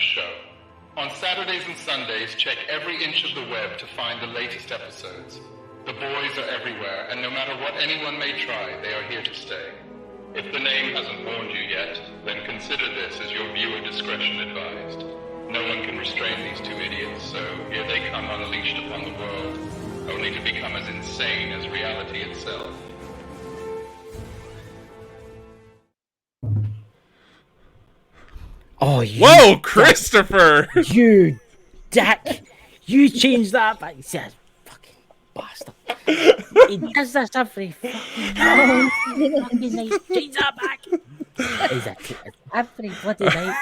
show. On Saturdays and Sundays, check every inch of the web to find the latest episodes. The boys are everywhere, and no matter what anyone may try, they are here to stay. If the name hasn't warned you yet, then consider this as your viewer discretion advised. No one can restrain these two idiots, so here they come unleashed upon the world, only to become as insane as reality itself. Oh, you Whoa, Christopher! You dick! You changed that back. He says, fucking bastard. He does this every fucking night. Change that back. He's every bloody night.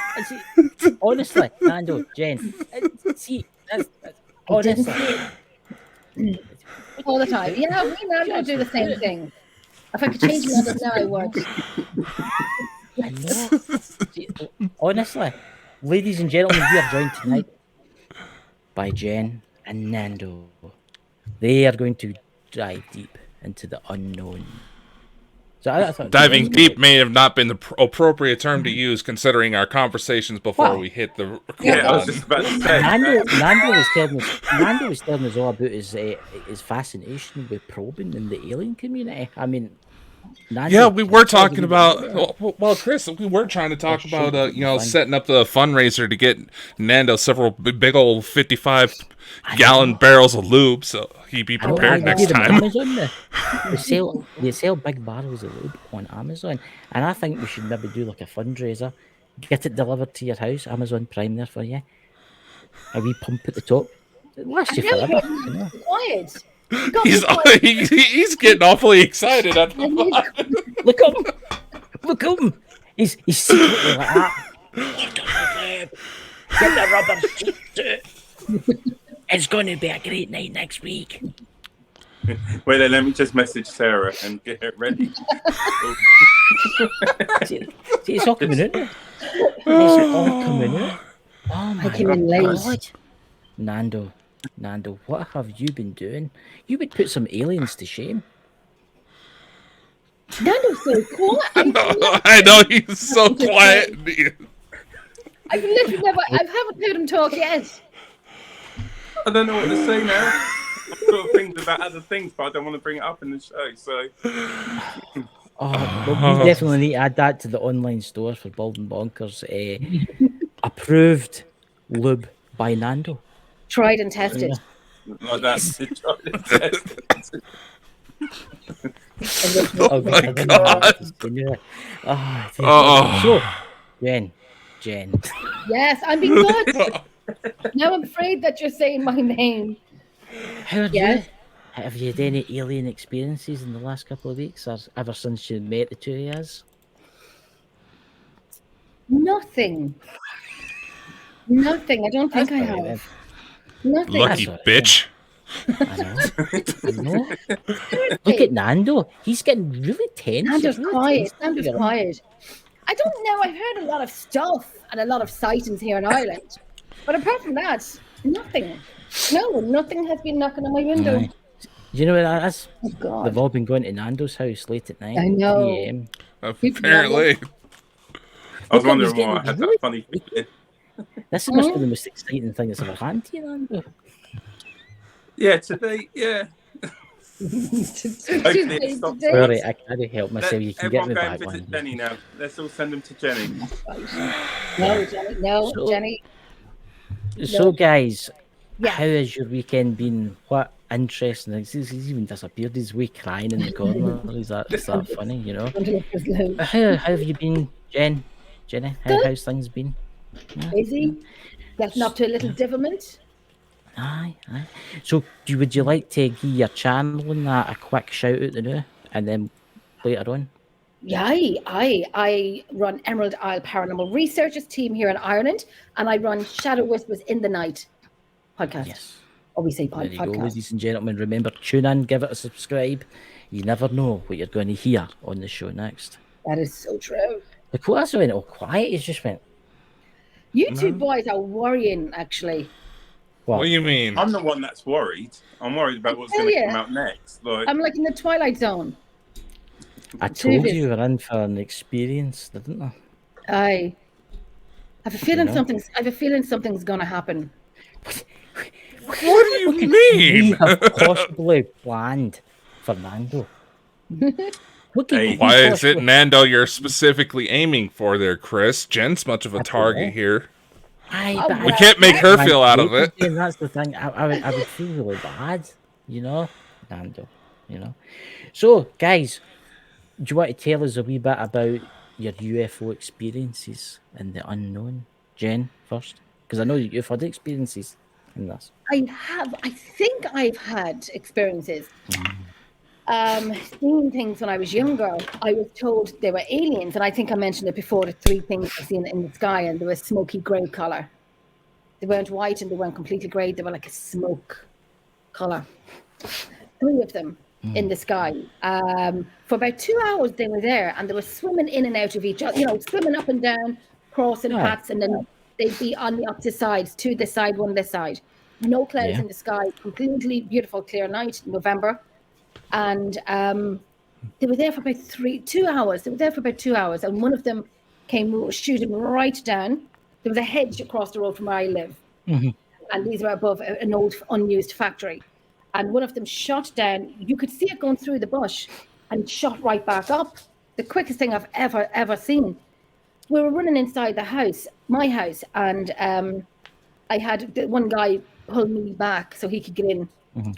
Honestly, Nando, Jen, see, honestly. All the time. Yeah, we now do the same thing. If I could change Nando now, I would. I know. See, honestly, ladies and gentlemen, we are joined tonight by Jen and Nando. They are going to dive deep into the unknown. So I thought Diving deep may have not been the appropriate term to use, considering our conversations before we hit the record Yeah, I was just about to say. Nando was telling us all about his fascination with probing in the alien community. I mean, Nando, yeah, we were talking about. Well, Chris, we were trying to talk about setting up the fundraiser to get Nando several big old 55-gallon barrels of lube, so he'd be prepared next time. Amazon, they sell big barrels of lube on Amazon, and I think we should maybe do like a fundraiser, get it delivered to your house, Amazon Prime there for you, a wee pump at the top. It lasts you forever. You know? Quiet. He's getting awfully excited at the moment. Look at him! Look at him! He's secretly like that. Get the rubber suit. It's going to be a great night next week. Wait, then let me just message Sarah and get it ready. See, it's all coming out. It's all coming out. Oh my God. Nando, what have you been doing? You would put some aliens to shame. Nando's so quiet. I know, he's so quiet. I've literally never, I haven't heard him talk yet. I don't know what to say now. I've got things about other things, but I don't want to bring it up in the show, so... Well, we definitely need to add that to the online store for Bald and Bonkers. Approved lube by Nando. Tried and tested. Like that. Oh my God. So, Jen. Yes, I'm being good. Now I'm afraid that you're saying my name. Have you had any alien experiences in the last couple of weeks, or ever since you met the two of us? Nothing. I don't think I have. Then. Nothing. Lucky bitch. I know. Look at Nando. He's getting really tense. Nando's really quiet. Quiet. I don't know. I've heard a lot of stuff and a lot of sightings here in Ireland. But apart from that, nothing. No, nothing has been knocking on my window. Do you know what that is? Oh, God. They've all been going to Nando's house late at night. I know. 3 a.m. Apparently. I was wondering why I had that funny feeling. This must be the most exciting thing that's ever happened to you, Nando. Yeah, today, yeah. Today. Sorry, I can't help myself. You can get me back visit one. Jenny now. Let's all send them to Jenny. No, Jenny. No, Jenny. So, guys, Yeah. how has your weekend been? What interesting things? He's even disappeared. He's wee crying in the corner. Is that funny, you know? How have you been, Jenny? How's things been? Yeah. Busy. Getting up to a little devilment. Aye. So, would you like to give your channel and that a quick shout out to do, and then later on? Yeah, I run Emerald Isle Paranormal Researchers team here in Ireland, and I run Shadow Whispers in the Night podcast. Yes. Or we say There you go, podcast. ladies and gentlemen. Remember, tune in, give it a subscribe. You never know what you're going to hear on the show next. That is so true. Dakota also went all quiet. He just went. You two boys are worrying, actually. What do you mean? I'm the one that's worried. I'm worried about what's going to come out next. Like, I'm like in the Twilight Zone. I told you we were in for an experience, didn't I? Aye. I have a feeling know? something's gonna happen. What do you We mean? have possibly planned for Nando. What could Hey. we Why is it possibly- Nando you're specifically aiming for there, Chris? Jen's much of a I don't target know. here. Oh, but We well, can't make her feel out of it. And that's the thing. I would feel really bad, you know, Nando. You know. So, guys, do you want to tell us a wee bit about your UFO experiences in the unknown? Jen, first, because I know you've had experiences in this. I think I've had experiences. Seeing things when I was younger. I was told they were aliens, and I think I mentioned it before. The 3 things I seen in the sky, and they were smoky grey color. They weren't white, and they weren't completely grey. They were like a smoke color. 3 of them in the sky. For about 2 hours, they were there, and they were swimming in and out of each other. You know, swimming up and down, crossing Right. paths, and then they'd be on the opposite sides, 2 this side, 1 this side. No clouds Yeah. in the sky. Completely beautiful, clear night, November. And they were there for about 2 hours. They were there for about 2 hours, and one of them came shooting right down. There was a hedge across the road from where I live, and these were above an old unused factory. And one of them shot down. You could see it going through the bush, and shot right back up. The quickest thing I've ever seen. We were running inside the house, my house, and I had one guy pull me back so he could get in.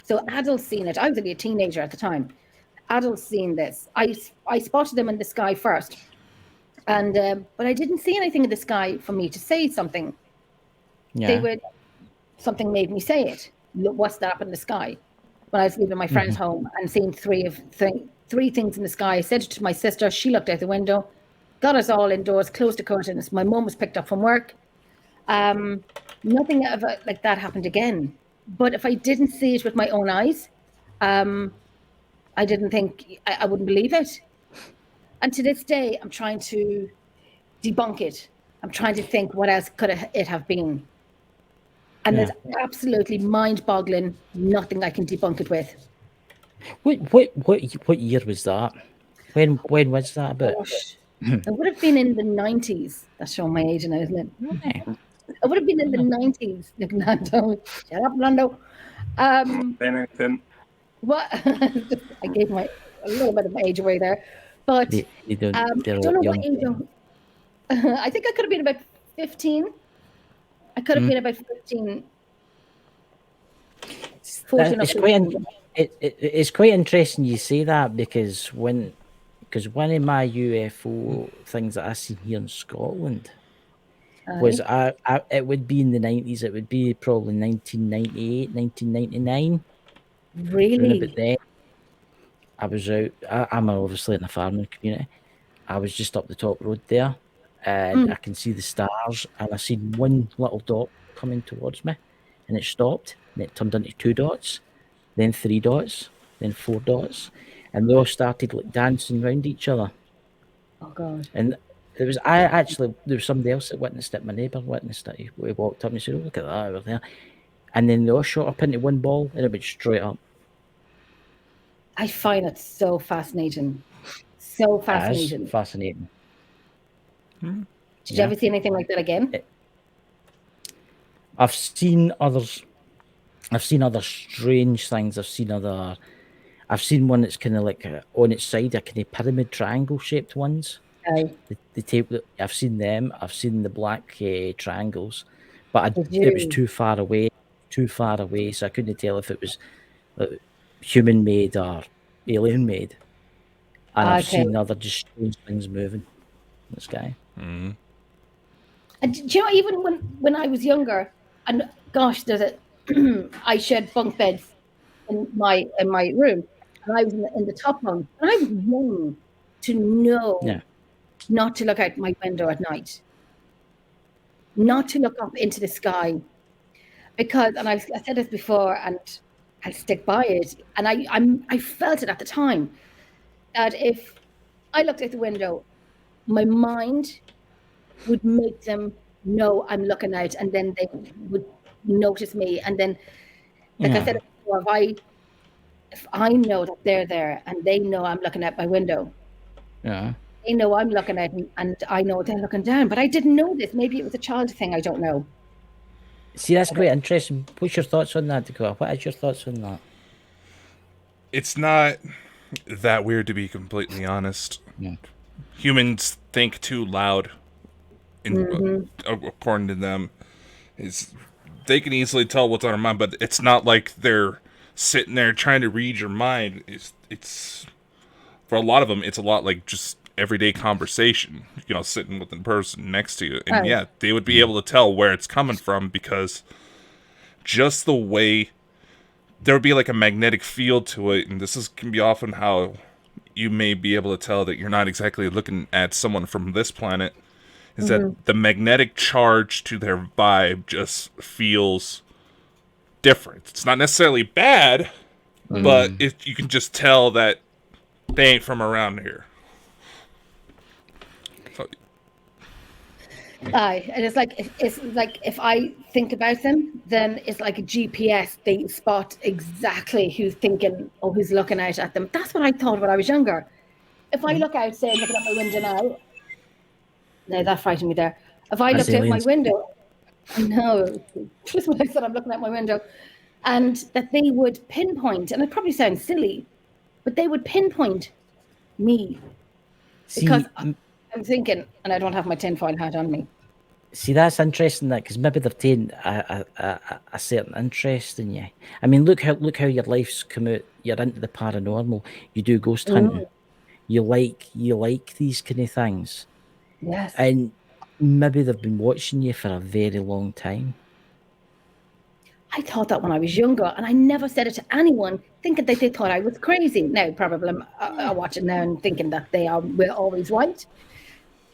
So adults seen it. I was only a teenager at the time. Adults seen this. I spotted them in the sky first, and but I didn't see anything in the sky for me to say something. Yeah. Something made me say it. Look, what's that up in the sky? When I was leaving my friend's home and seeing 3 things in the sky, I said it to my sister. She looked out the window, got us all indoors, closed the curtains. My mum was picked up from work. Nothing ever like that happened again. But if I didn't see it with my own eyes, I didn't think I wouldn't believe it. And to this day, I'm trying to debunk it. I'm trying to think what else could it have been. And Yeah. it's absolutely mind-boggling. Nothing I can debunk it with. What year was that? When was that about? Gosh. It would have been in the 90s. That's showing my age now, isn't it? Yeah. It would have been in the 90s. Look, Nando. Shut up, Nando. Anything. What? I gave a little bit of my age away there. But They don't. They're don't know all what young. age I think I could have been about 15. I could have been about 15. 14 or It's 15. it's quite interesting you say that because one of my UFO things that I seen here in Scotland was it would be in the 90s. It would be probably 1998, 1999. Around Really? about then, I was out. I'm obviously in a farming community. I was just up the top road there, and I can see the stars, and I seen one little dot coming towards me, and it stopped, and it turned into 2 dots, then 3 dots, then 4 dots, and they all started like dancing around each other. Oh, God. And there was somebody else that witnessed it. My neighbour witnessed it. He walked up and he said, "Oh, look at that over there," and then they all shot up into one ball, and it went straight up. I find it so fascinating. So That fascinating. is fascinating. Did you ever see anything like that again? I've seen others. I've seen other strange things. I've seen one that's kind of like on its side, a kind of pyramid triangle shaped ones. Aye. The tape. I've seen them. I've seen the black triangles, but Did it was you? too far away. So I couldn't tell if it was human made or alien made. And I've Okay. seen other just strange things moving in the sky. And do you know, even when I was younger, and gosh, I shared bunk beds in my room, and I was in the top bunk, and I was young to know not to look out my window at night, not to look up into the sky, because, and I said this before, and I stick by it, and I felt it at the time that if I looked out the window, my mind would make them know I'm looking out, and then they would notice me. And then, like I said before, if I know that they're there and they know I'm looking out my window, Yeah. they know I'm looking at them, and I know they're looking down. But I didn't know this. Maybe it was a child thing. I don't know. See, that's quite interesting. What's your thoughts on that, Dakota? What is your thoughts on that? It's not that weird, to be completely honest. Yeah. Humans think too loud, according to them. They can easily tell what's on our mind, but it's not like they're sitting there trying to read your mind. It's for a lot of them, it's a lot like just everyday conversation. Sitting with the person next to you, and yeah, they would be able to tell where it's coming from because just the way there would be like a magnetic field to it, and can be often how you may be able to tell that you're not exactly looking at someone from this planet. Is that the magnetic charge to their vibe just feels different. It's not necessarily bad, but you can just tell that they ain't from around here. So, And it's like if I think about them, then it's like a GPS. They spot exactly who's thinking or who's looking out at them. That's what I thought when I was younger. If I look out, say, looking at my window now, no, that frightened me there. If I looked out my window, I know, just when I said I'm looking out my window, and that they would pinpoint, and it probably sounds silly, but they would pinpoint me because I'm thinking, and I don't have my tinfoil hat on me. See, that's interesting, that because maybe they've taken a certain interest in you. I mean, look how your life's come out. You're into the paranormal. You do ghost hunting. You like these kind of things. Yes. And maybe they've been watching you for a very long time. I thought that when I was younger, and I never said it to anyone, thinking that they thought I was crazy. Now, probably I watch it now and thinking that we're always right.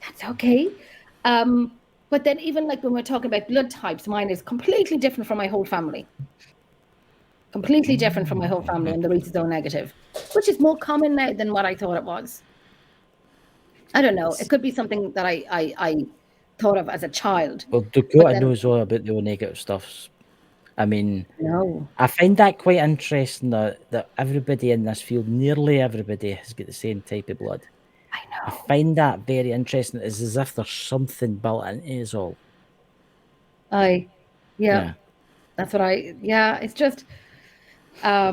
That's okay. But then even like when we're talking about blood types, mine is completely different from my whole family. Completely different from my whole family, and the Reese's O negative, which is more common now than what I thought it was. I don't know. It could be something that I thought of as a child. Well, Dakota knows all about the O negative stuff. I mean, I find that quite interesting that everybody in this field, nearly everybody, has got the same type of blood. I know. I find that very interesting. It's as if there's something built into us all. Yeah. That's what it's just, I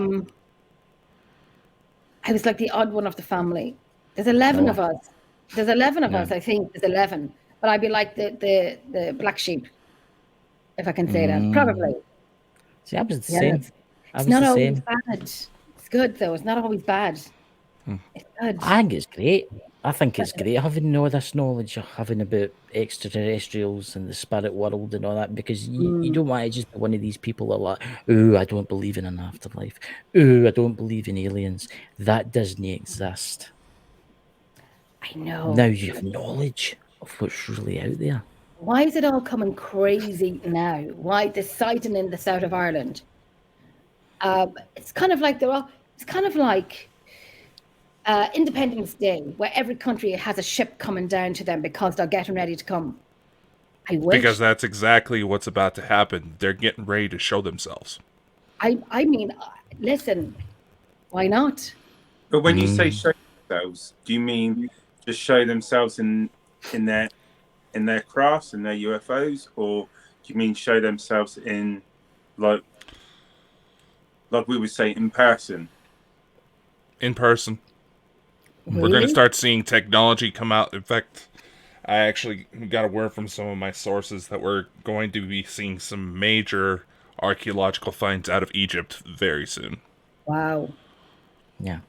was like the odd one of the family. There's 11 of us. There's 11 of us, I think. There's 11. But I'd be like the black sheep, if I can say that. Probably. See, I was the same. It's not always bad. It's good, though. It's not always bad. It's good. I think it's great. I think it's great having all this knowledge, having about extraterrestrials and the spirit world and all that, because you don't want to just be one of these people that are like, oh, I don't believe in an afterlife. Oh, I don't believe in aliens. That doesn't exist. I know. Now you have knowledge of what's really out there. Why is it all coming crazy now? Why the sighting in the south of Ireland? It's kind of like Independence Day, where every country has a ship coming down to them because they're getting ready to come. I wish. Because that's exactly what's about to happen. They're getting ready to show themselves. I mean, listen, why not? But when you say show themselves, do you mean just show themselves in their crafts and their UFOs, or do you mean show themselves in like we would say in person? In person. Really? We're going to start seeing technology come out. In fact, I actually got a word from some of my sources that we're going to be seeing some major archaeological finds out of Egypt very soon. Wow. Yeah.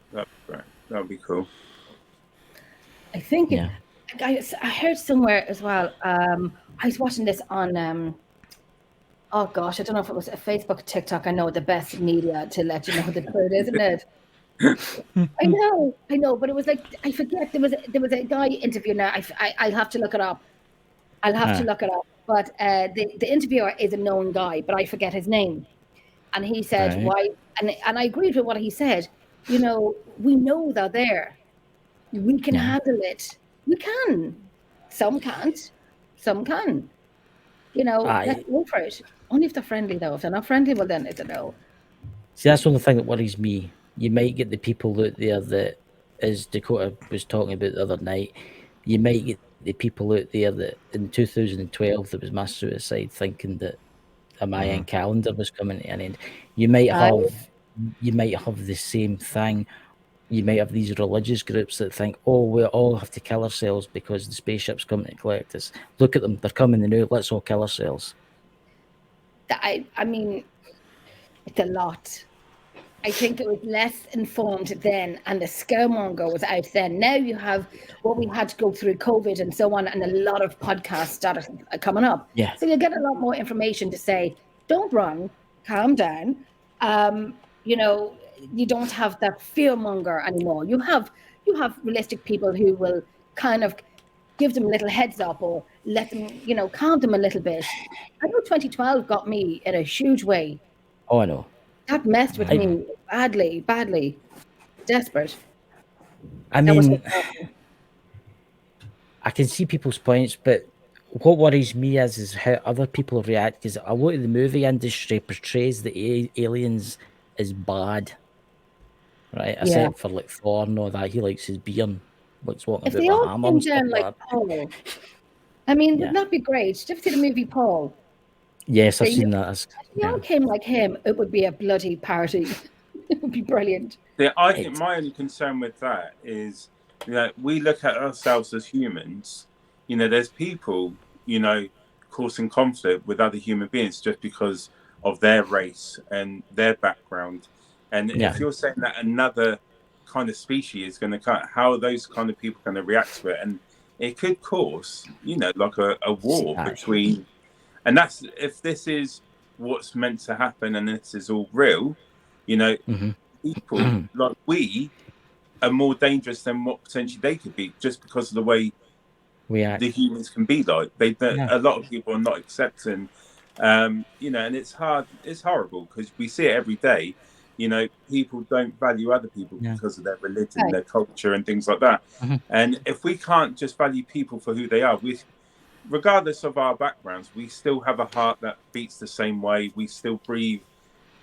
That'd be cool. I think I heard somewhere as well. I was watching this on oh gosh, I don't know if it was a Facebook or TikTok. I know the best media to let you know the truth, isn't it? I know, but it was like, I forget, there was a guy interviewing now. I'll have to look it up. But the interviewer is a known guy, but I forget his name. And he said, why? And I agreed with what he said. We know they're there. We can handle it. We can. Some can't. Some can. Let's go for it. Only if they're friendly, though. If they're not friendly, well, then it's a no. See, that's the only thing that worries me. You might get the people out there that as Dakota was talking about the other night, you might get the people out there that in 2012 there was mass suicide thinking that a Mayan calendar was coming to an end. You might Aye. have the same thing. You might have these religious groups that think, oh, we all have to kill ourselves because the spaceship's coming to collect us. Look at them, they're coming now, let's all kill ourselves. I mean, it's a lot. I think it was less informed then, and the scaremonger was out then. Now you have what we had to go through COVID and so on, and a lot of podcasts started coming up. Yeah. So you get a lot more information to say, don't run, calm down. You know, you don't have that fearmonger anymore. You have realistic people who will kind of give them a little heads up or let them, you know, calm them a little bit. I know 2012 got me in a huge way. Oh, I know. That messed with me badly. Desperate. I That was mean, I can see people's points, but what worries me is how other people react, because a lot of the movie industry portrays the aliens as bad, right? Except for like Thor and all that. He likes his beer and likes walking if about they with a all hammer came and stuff down like like that. Paul, I mean, Yeah. wouldn't that be great? Did you ever see the movie Paul? Yes, I've They- seen that. If they all came like him, it would be a bloody party. It would be brilliant. Yeah, I think my only concern with that is, you know, we look at ourselves as humans. You know, there's people, you know, causing conflict with other human beings just because of their race and their background. And if you're saying that another kind of species is going to come, how are those kind of people going to react to it? And it could cause, you know, like a war between. And that's if this is what's meant to happen and this is all real, you know, people like we are more dangerous than what potentially they could be just because of the way the humans can be like. A lot of people are not accepting, you know, and it's horrible because we see it every day. You know, people don't value other people because of their religion, their culture, and things like that. And if we can't just value people for who they are, regardless of our backgrounds, we still have a heart that beats the same way. We still breathe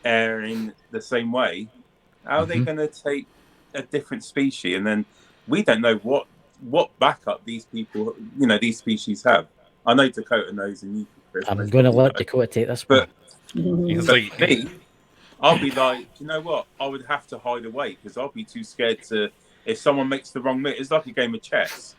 air in the same way. How are they going to take a different species? And then we don't know what backup these people, you know, these species have. I know Dakota knows, and you, Chris, I'm going to let Dakota take this one. He's but like, me, I'll be like, you know what? I would have to hide away because I'll be too scared to. If someone makes the wrong move, it's like a game of chess.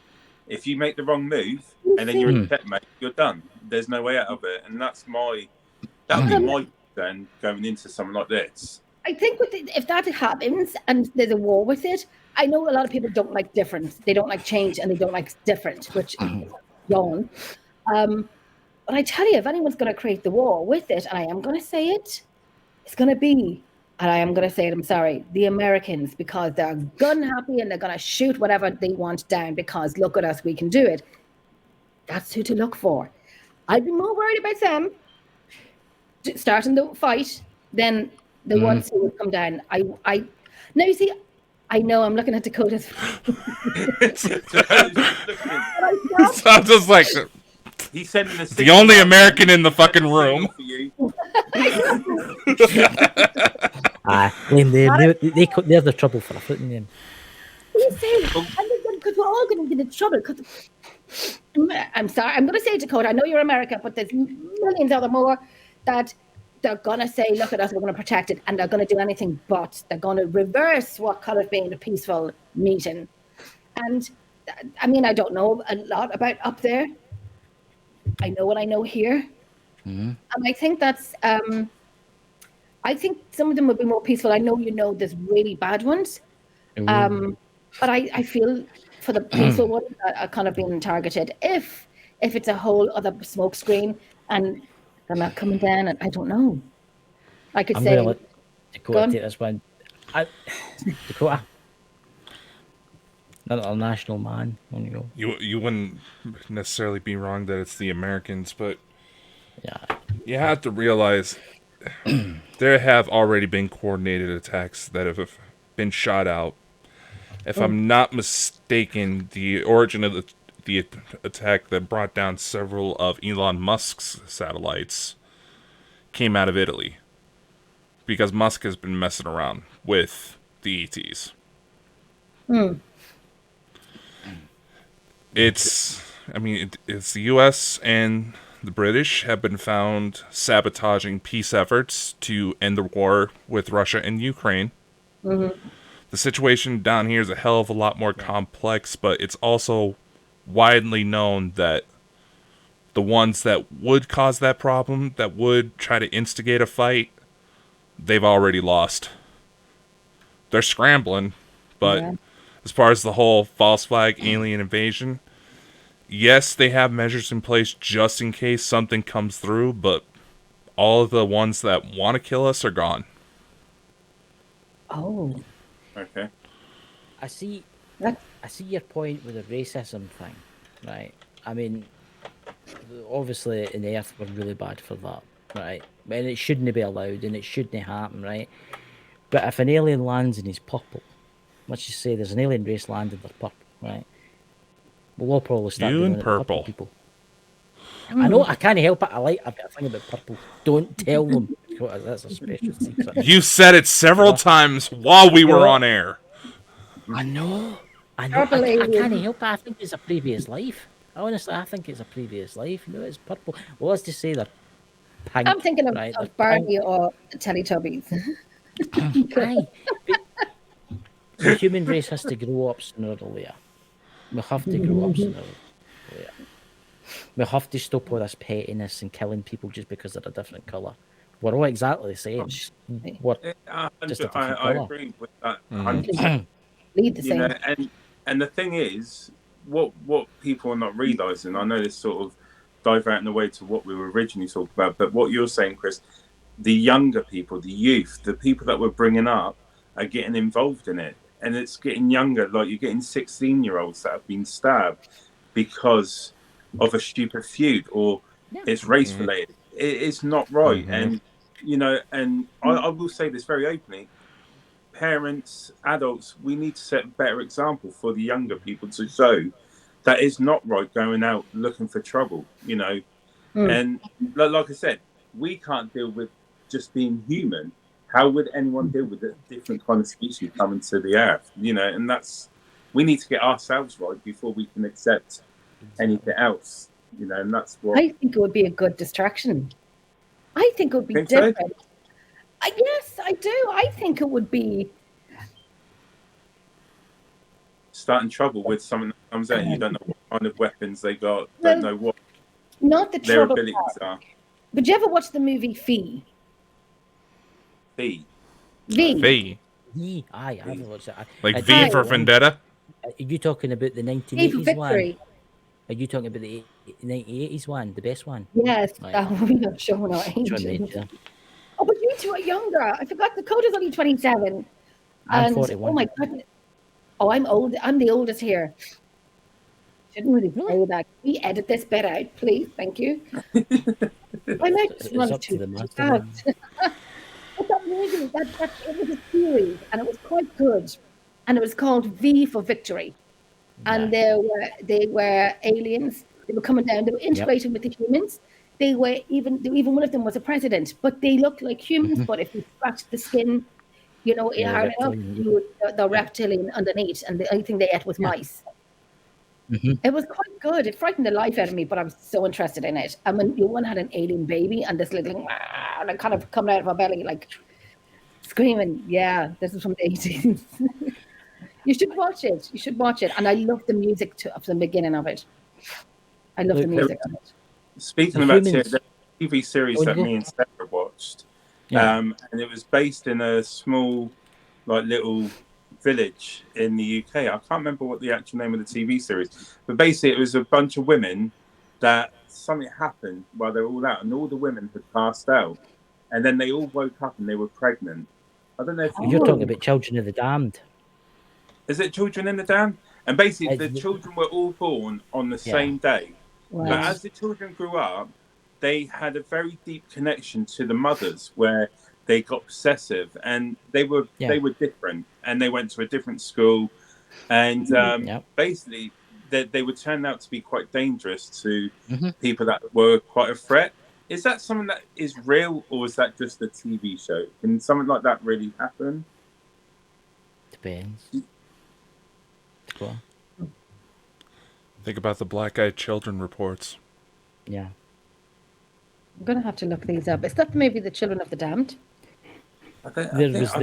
If you make the wrong move and then you're in checkmate, you're done. There's no way out of it, and that would be my then going into something like this. I think if that happens and there's a war with it, I know a lot of people don't like difference. They don't like change and they don't like different, which yawn. But I tell you, if anyone's going to create the war with it, and I am going to say it, it's going to be, and I am going to say it, I'm sorry, the Americans, because they're gun happy and they're going to shoot whatever they want down because look at us, we can do it. That's who to look for. I'd be more worried about them starting the fight than the ones who would come down. Now you see, I know I'm looking at Dakota's. I'm just like, he's sending the only American in the fucking room. They're the trouble for a footing name. Because we're all going to get in trouble. I'm sorry, I'm going to say Dakota. I know you're America, but there's millions other more that they're going to say, look at us, we're going to protect it, and they're going to do anything but. They're going to reverse what could have been a peaceful meeting. And, I mean, I don't know a lot about up there. I know what I know here. And I think that's, I think some of them would be more peaceful. I know there's really bad ones. But I feel for the peaceful ones are kind of being targeted. If it's a whole other smoke screen and they're not coming down, and I don't know. I could I'm say, going to let Dakota take this one. Dakota, not a national man. On you go. You wouldn't necessarily be wrong that it's the Americans, but you have to realize there have already been coordinated attacks that have been shot out. If I'm not mistaken, the origin of the attack that brought down several of Elon Musk's satellites came out of Italy. Because Musk has been messing around with the ETs. It's the U.S. and the British have been found sabotaging peace efforts to end the war with Russia and Ukraine. The situation down here is a hell of a lot more complex, but it's also widely known that the ones that would cause that problem, that would try to instigate a fight, they've already lost. They're scrambling, but as far as the whole false flag alien invasion, yes, they have measures in place just in case something comes through, but all of the ones that want to kill us are gone. Oh, Okay. I see that, your point with the racism thing, right? I mean, obviously in the Earth we're really bad for that, right? And it shouldn't be allowed and it shouldn't happen, right? But if an alien lands and he's purple, let's just say there's an alien race landed, they're purple, right? We'll all probably start You doing and it to purple purple. people. I know, I can't help it. I like a bit of thing about purple. Don't tell them. That's a special secret. You said it several times while we were on air. I know. I Purple can't alien. help it. I think it's a previous life. Honestly, I think it's a previous life. You know, it's purple. Well, let's just say they're pink. I'm thinking of, right? of Barney or Teletubbies. Aye. But the human race has to grow up sooner or later. We have to grow up sooner or later. We have to stop all this pettiness and killing people just because they're a different colour. We're all exactly the same. We're just a different I colour. agree with that 100%. Lead the You same. know, and the thing is, what people are not realizing, I know this sort of diverting away to what we were originally talking about, but what you're saying, Chris, the younger people, the youth, the people that we're bringing up are getting involved in it, and it's getting younger. Like you're getting 16-year-olds that have been stabbed because of a stupid feud, or it's race related. It's not right, and you know, and I will say this very openly. Parents, adults, we need to set a better example for the younger people to show that it's not right going out looking for trouble, you know. And like I said, we can't deal with just being human. How would anyone deal with a different kind of species coming to the earth, you know? And that's, we need to get ourselves right before we can accept anything else, you know. And that's what I think it would be a good distraction. I think it would be Think so? different. Yes, I do. I think it would be. starting trouble with someone that comes out. You don't know what kind of weapons they got, Well, don't know what Not the their trouble abilities part. are. But you ever watch the movie Fee? B. V. Aye, I haven't watched that. Like V for Vendetta? Are you talking about the V for 1980s one? Victory. Are you talking about the 1980s one, the best one? Yes, Right. that one we are showing our age. John Major. Oh, but you two are younger. I forgot Dakota's only 27. I'm And 41. oh my goodness. Oh, I'm old. I'm the oldest here. Shouldn't really say that. Can we edit this bit out, please? Thank you. I might just It's run up to the too master. fast. But that movie, it was a series, and it was quite good. And it was called V for Victory. And they were aliens. They were coming down. They were integrating with the humans. They were even one of them was a president, but they looked like humans. But if you scratched the skin, you know, hard enough, the reptilian underneath, and the only thing they ate was mice. It was quite good. It frightened the life out of me, but I was so interested in it. And when one had an alien baby and this little like kind of coming out of her belly, like screaming. Yeah, this is from the 80s. You should watch it. You should watch it. And I love the music of the beginning of it. I love the music of it. Speaking The about humans- the TV series that me and Sarah watched, and it was based in a small, like little village in the UK. I can't remember what the actual name of the TV series, but basically it was a bunch of women that something happened while they were all out, and all the women had passed out, and then they all woke up and they were pregnant. I don't know if You're talking about Children of the Damned. Is it Children in the Dam? And basically, the children were all born on the same day. Wow. But as the children grew up, they had a very deep connection to the mothers, where they got possessive, and they were different, and they went to a different school, and basically, they would turn out to be quite dangerous to people that were quite a threat. Is that something that is real, or is that just a TV show? Can something like that really happen? Depends. Go on. Think about the black-eyed children reports. Yeah. I'm gonna have to look these up. Is that maybe the Children of the Damned? There was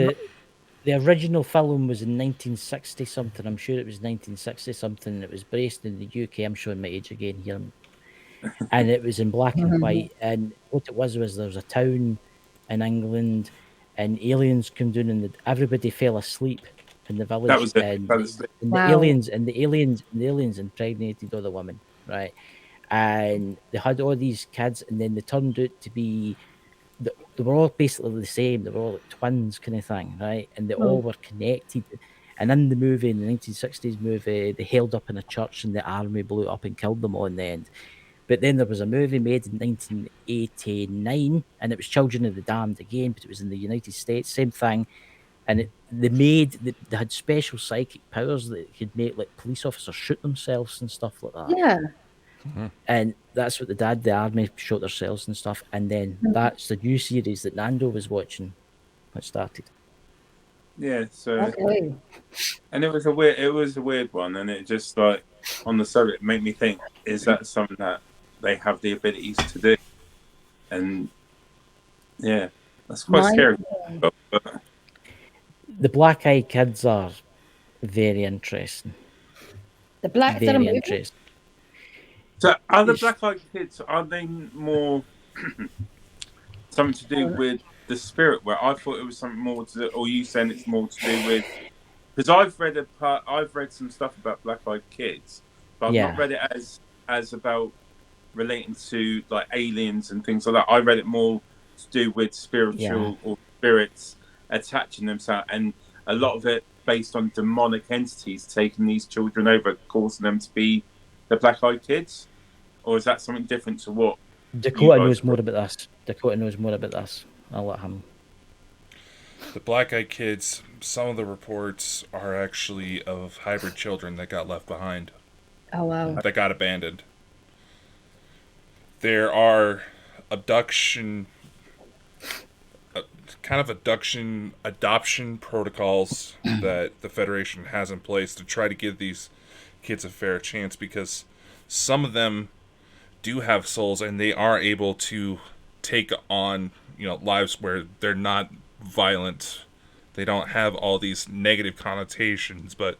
the original film was in 1960 something. I'm sure it was 1960 something. It was based in the UK. I'm showing my age again here. And it was in black and white. And what it was there was a town in England, and aliens come down, and everybody fell asleep in the village. That was it. And, That was the, it. and Wow. the aliens impregnated all the women, right? And they had all these kids, and then they turned out to be they were all basically the same. They were all like twins, kind of thing, right? And they all were connected. And in the movie, in the 1960s movie, they held up in a church, and the army blew it up and killed them all in the end. But then there was a movie made in 1989, and it was Children of the Damned again, but it was in the United States, same thing. And they had special psychic powers that could make like police officers shoot themselves and stuff like that. Yeah. And that's what they did. The army shot themselves and stuff. And then that's the new series that Nando was watching that started. Yeah. So, Okay. and it was a weird one, and it just like on the subject made me think: is that something that they have the abilities to do? And yeah, that's quite scary. But The Black Eyed Kids are very interesting. The Black. Is that a Very movie? interesting. so, are the It's- black-eyed kids? Are they more something to do with the spirit? Where I thought it was something more to, or you saying it's more to do with? Because I've read some stuff about black-eyed kids, but I've not read it as about relating to like aliens and things like that. I read it more to do with spiritual or spirits attaching themselves, and a lot of it based on demonic entities taking these children over, causing them to be the black-eyed kids. Or is that something different to what? Dakota guys knows more about this. Dakota knows more about this. I'll let him. The black-eyed kids, some of the reports are actually of hybrid children that got left behind, Oh wow. that got abandoned. There are adoption protocols that the Federation has in place to try to give these kids a fair chance, because some of them do have souls and they are able to take on, lives where they're not violent. They don't have all these negative connotations, but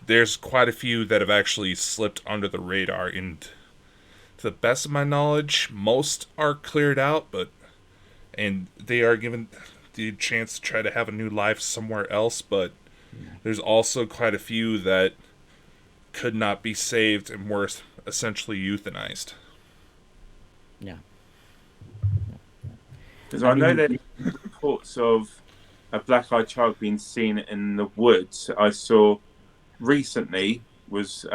there's quite a few that have actually slipped under the radar, and to the best of my knowledge, most are cleared out, and they are given the chance to try to have a new life somewhere else, but there's also quite a few that could not be saved and were essentially euthanized. Yeah. Because I know there are reports of a black-eyed child being seen in the woods. I saw recently was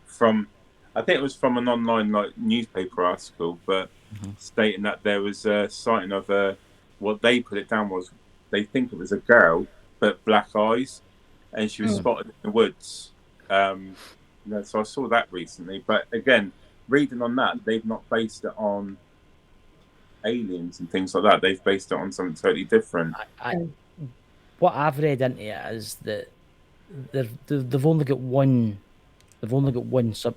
from, I think it was from an online newspaper article, but stating that there was a sighting of what they put it down was, they think it was a girl but black eyes, and she was spotted in the woods. So I saw that recently, but again, reading on that, they've not based it on aliens and things like that. They've based it on something totally different. What I've read into it is that they've only got one sub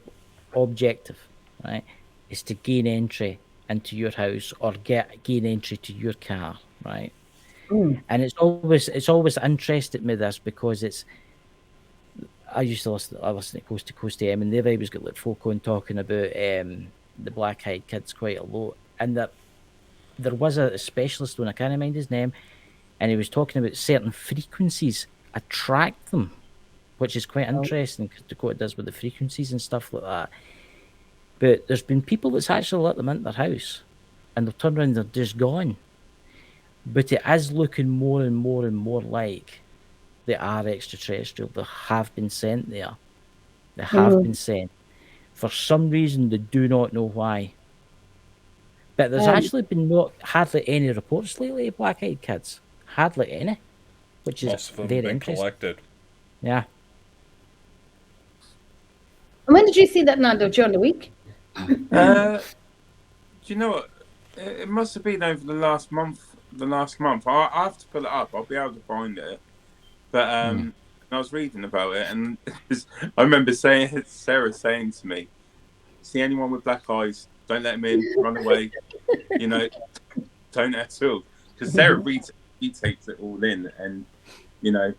objective, right? Is to gain entry into your house or gain entry to your car, right? And it's always interested me this, because I used to listen to Coast to Coast AM, and they've always got like folk on talking about the black-eyed kids quite a lot, and that there was a specialist one, I can't remember his name, and he was talking about certain frequencies attract them, which is quite interesting, because Dakota does with the frequencies and stuff like that. But there's been people that's actually let them into their house, and they've turned around and they're just gone. But it is looking more and more and more like they are extraterrestrial. They have been sent there. They have been sent. For some reason, they do not know why. But there's actually been hardly any reports lately of black-eyed kids. Hardly any. Which is Most of them very have been interesting. collected. Yeah. And when did you see that, Nando? During the week? Do you know what? It must have been over the last month. I have to pull it up. I'll be able to find it. But I was reading about it, and I remember Sarah saying to me, "See anyone with black eyes? Don't let them in. Run away. You know, don't at all." Because Sarah reads it, she takes it all in, and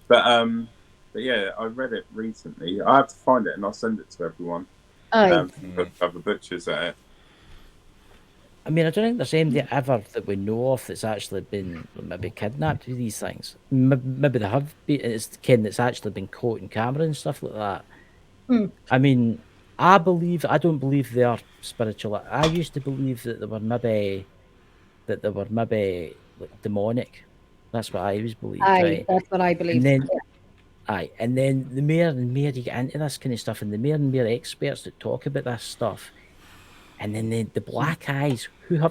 but yeah, I read it recently. I have to find it, and I'll send it to everyone. Other butchers at it. I mean, I don't think there's anybody ever that we know of that's actually been maybe kidnapped with these things. Maybe they have been. It's Ken that's actually been caught in camera and stuff like that. I mean, I don't believe they are spiritual. I used to believe that they were maybe like demonic. That's what I always believed. Right? That's what I believe. And then the more and more you get into this kind of stuff, and the more and more experts that talk about this stuff, and then the black eyes, there's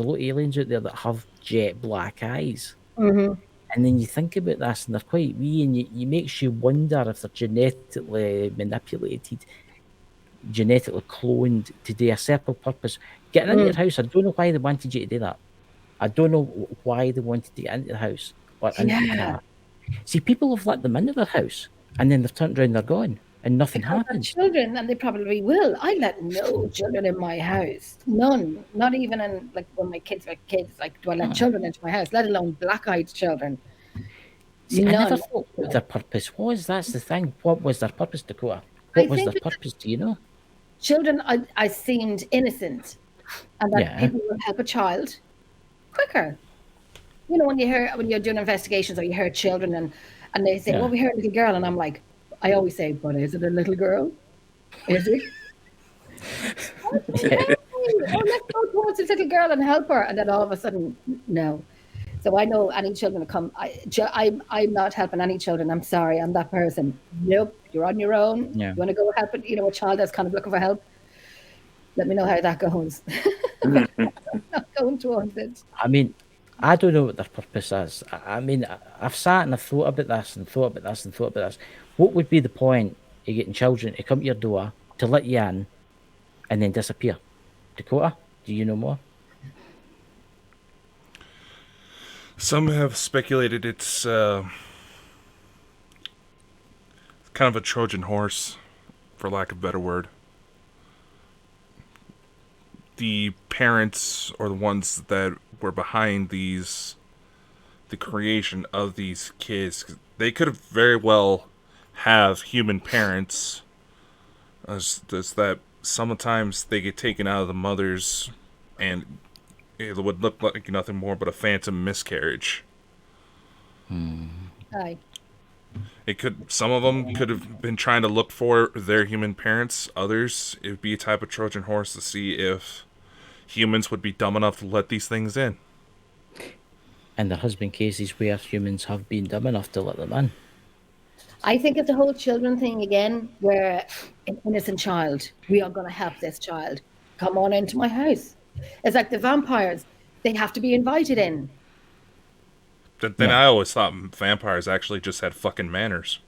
a lot of aliens out there that have jet black eyes. Mm-hmm. And then you think about this, and they're quite wee, and you makes you wonder if they're genetically manipulated, genetically cloned to do a separate purpose. Getting into your house, I don't know why they wanted you to do that. I don't know why they wanted to get into the house or into the car. See, people have let them into their house, and then they've turned around, they're gone, and nothing happens. Children, and they probably will. I let no children in my house. None. Not even in, like, when my kids were kids. Like, do I let children into my house, let alone black-eyed children? See, I never thought what their purpose was. That's the thing. What was their purpose, Dakota? What was their purpose? Do you know? Children, I seemed innocent, and that people will help a child quicker. You know, when you're doing investigations or you hear children and they say, "Well, we heard a little girl," and I'm like, I always say, "But is it a little girl? Is it?" Okay. Oh, let's go towards this little girl and help her, and then all of a sudden, no. So I know any children that come. I'm not helping any children. I'm sorry, I'm that person. Nope, you're on your own. You want to go help it? You know, a child that's kind of looking for help. Let me know how that goes. I'm not going towards it. I mean, I don't know what their purpose is. I mean, I've sat and I've thought about this and thought about this and thought about this. What would be the point of getting children to come to your door to let you in and then disappear? Dakota, do you know more? Some have speculated it's kind of a Trojan horse, for lack of a better word. The parents or the ones that were behind the creation of these kids, they could have very well have human parents. As that sometimes they get taken out of the mothers, and it would look like nothing more but a phantom miscarriage. Aye. Some of them could have been trying to look for their human parents. Others, it would be a type of Trojan horse to see if humans would be dumb enough to let these things in. And there has been cases where humans have been dumb enough to let them in. I think it's the whole children thing again, where an innocent child, we are going to help this child. Come on into my house. It's like the vampires. They have to be invited in. Then I always thought vampires actually just had fucking manners.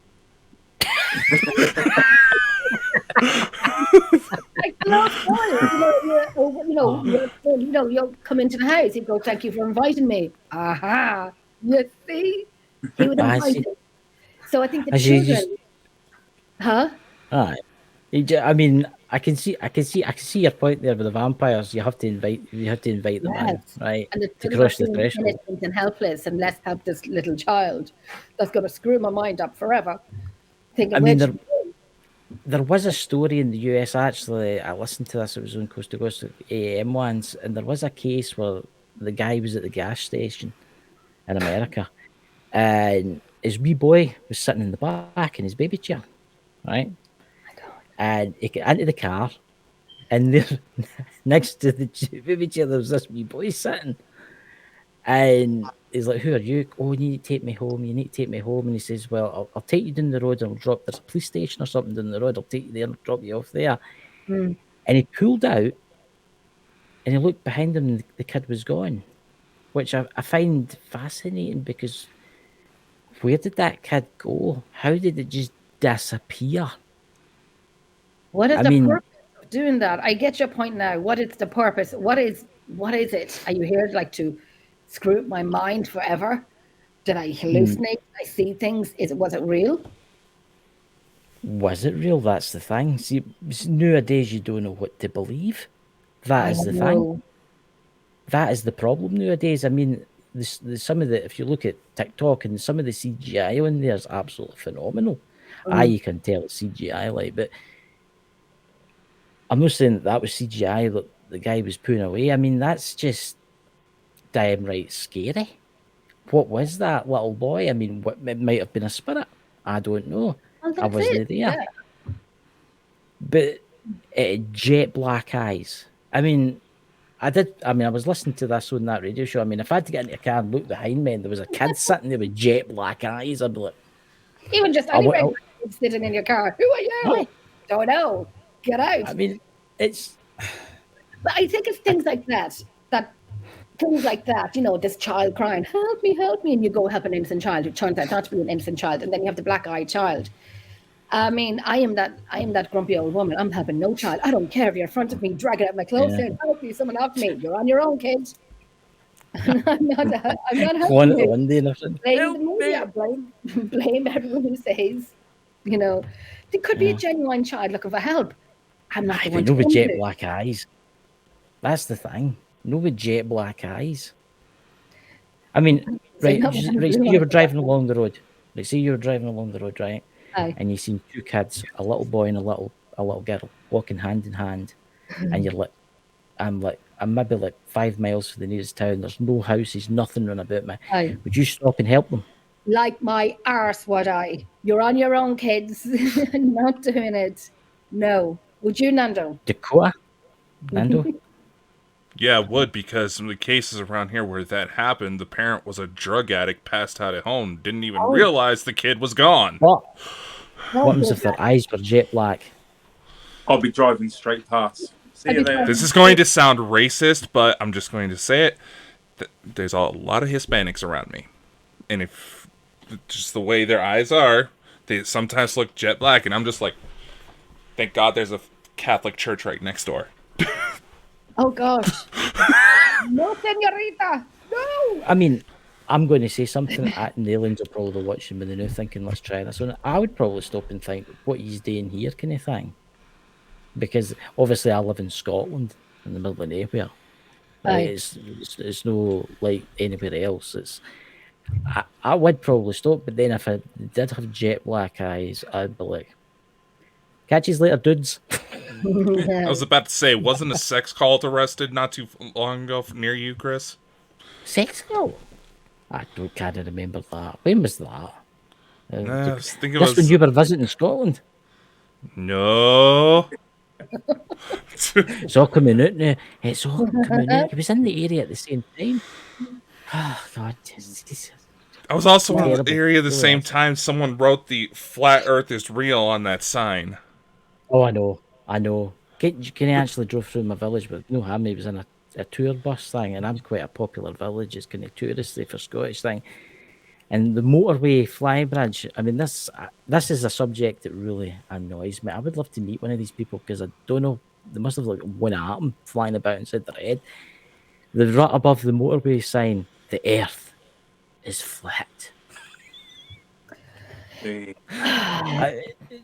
Like, you'll come into the house. He'd go, "Thank you for inviting me." Aha! You see, he would invite you. So I think the children, I mean, I can see your point there with the vampires. You have to invite them in, right? And to cross the threshold. Innocent and helpless, and let's help this little child. That's going to screw my mind up forever. There was a story in the US, actually. I listened to this. It was on Coast to Coast AM once, and there was a case where the guy was at the gas station in America, and his wee boy was sitting in the back in his baby chair, right? And he got into the car, and there, next to the baby chair, there was this wee boy sitting. And he's like, "Who are you?" "Oh, you need to take me home. You need to take me home." And he says, "Well, I'll take you down the road and I'll drop. There's a police station or something down the road. I'll take you there and drop you off there." And he pulled out, and he looked behind him, and the kid was gone, which I find fascinating, because where did that kid go? How did it just disappear? What is the purpose of doing that? I get your point now. What is the purpose? What is it? Are you here like to screw up my mind forever? Did I hallucinate? Did I see things? Was it real? Was it real? That's the thing. See, nowadays you don't know what to believe. That is the thing. That is the problem nowadays. I mean, some of the, if you look at TikTok and some of the CGI on there is absolutely phenomenal. You can tell it's CGI, like, but I'm not saying that was CGI that the guy was putting away. I mean, that's just damn right scary. What was that little boy? I mean, it might have been a spirit. I don't know. I wasn't there. Yeah. But jet black eyes. I mean, I was listening to this on that radio show. I mean, if I had to get into a car and look behind me and there was a kid sitting there with jet black eyes, I'd be like... Even just anybody sitting in your car. Who are you? No. Don't know. Get out. I mean, it's... But I think it's things like that, you know, this child crying, help me, and you go help an innocent child who turns out not to be an innocent child, and then you have the black-eyed child. I mean, I am that grumpy old woman. I'm helping no child. I don't care if you're in front of me, dragging out my clothes, saying, help me, someone help me. You're on your own, kids. I'm not helping you. Blame everyone who says, you know, there could be a genuine child looking for help. I'm not the one to with jet black eyes. That's the thing. No with jet black eyes. I mean, say you were driving along the road. Right? Aye. And you seen two kids, a little boy and a little girl, walking hand in hand, and you're like, I'm maybe like 5 miles from the nearest town. There's no houses, nothing run about me. Aye. Would you stop and help them? Like my arse, would I? You're on your own, kids. Not doing it. No. Would you, Nando? Dakota? Nando? Yeah, it would, because in the cases around here where that happened, the parent was a drug addict, passed out at home, didn't even realize the kid was gone. What happens if their eyes were jet black? I'll be driving straight past. See you there. This is going to sound racist, but I'm just going to say it. There's a lot of Hispanics around me. And if just the way their eyes are, they sometimes look jet black, and I'm just like, thank God there's a Catholic church right next door. Oh, gosh. No, senorita. No. I mean, I'm going to say something and the aliens are probably watching me now thinking, let's try this one. I would probably stop and think, what he's doing here kind of thing. Because obviously I live in Scotland, in the middle of nowhere. It's no like anywhere else. I would probably stop, but then if I did have jet black eyes, I'd be like, catch you later, dudes. I was about to say, wasn't a sex cult arrested not too long ago near you, Chris? Sex cult? I can't remember that. When was that? I was thinking just when you were visiting Scotland? No. It's all coming out now. It's all coming out. He was in the area at the same time. Oh, God. I was also in the area at the same time someone wrote the flat earth is real on that sign. Oh, I know. Can I actually drove through my village, but no harm. He was in a tour bus thing, and I'm quite a popular village. It's kind of touristy for Scottish thing. And the motorway flybridge, I mean, this is a subject that really annoys me. I would love to meet one of these people because I don't know, they must have like one atom flying about inside their head. They've right above the motorway sign, the earth is flat. Why do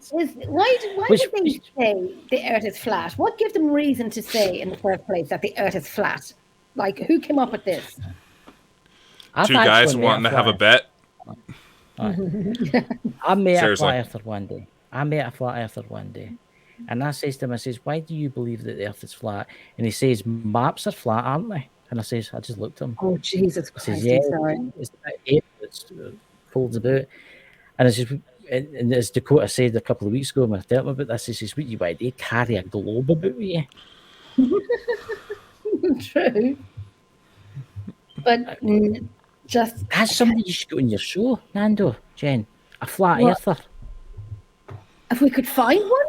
they say the earth is flat? What gives them reason to say in the first place that the earth is flat? Like, who came up with this? Two guys wanting to have a bet. I met a flat earther one day. And I says to him, I says, why do you believe that the earth is flat? And he says, maps are flat, aren't they? And I says, I just looked at him. Oh, Jesus Christ. I says, yeah, it's about air that folds about. And I says, and as Dakota said a couple of weeks ago when I told him about this, he says, what you want to carry a globe about with you? True. But just... That's somebody you should go on your show, Nando, Jen. A flat earther. If we could find one?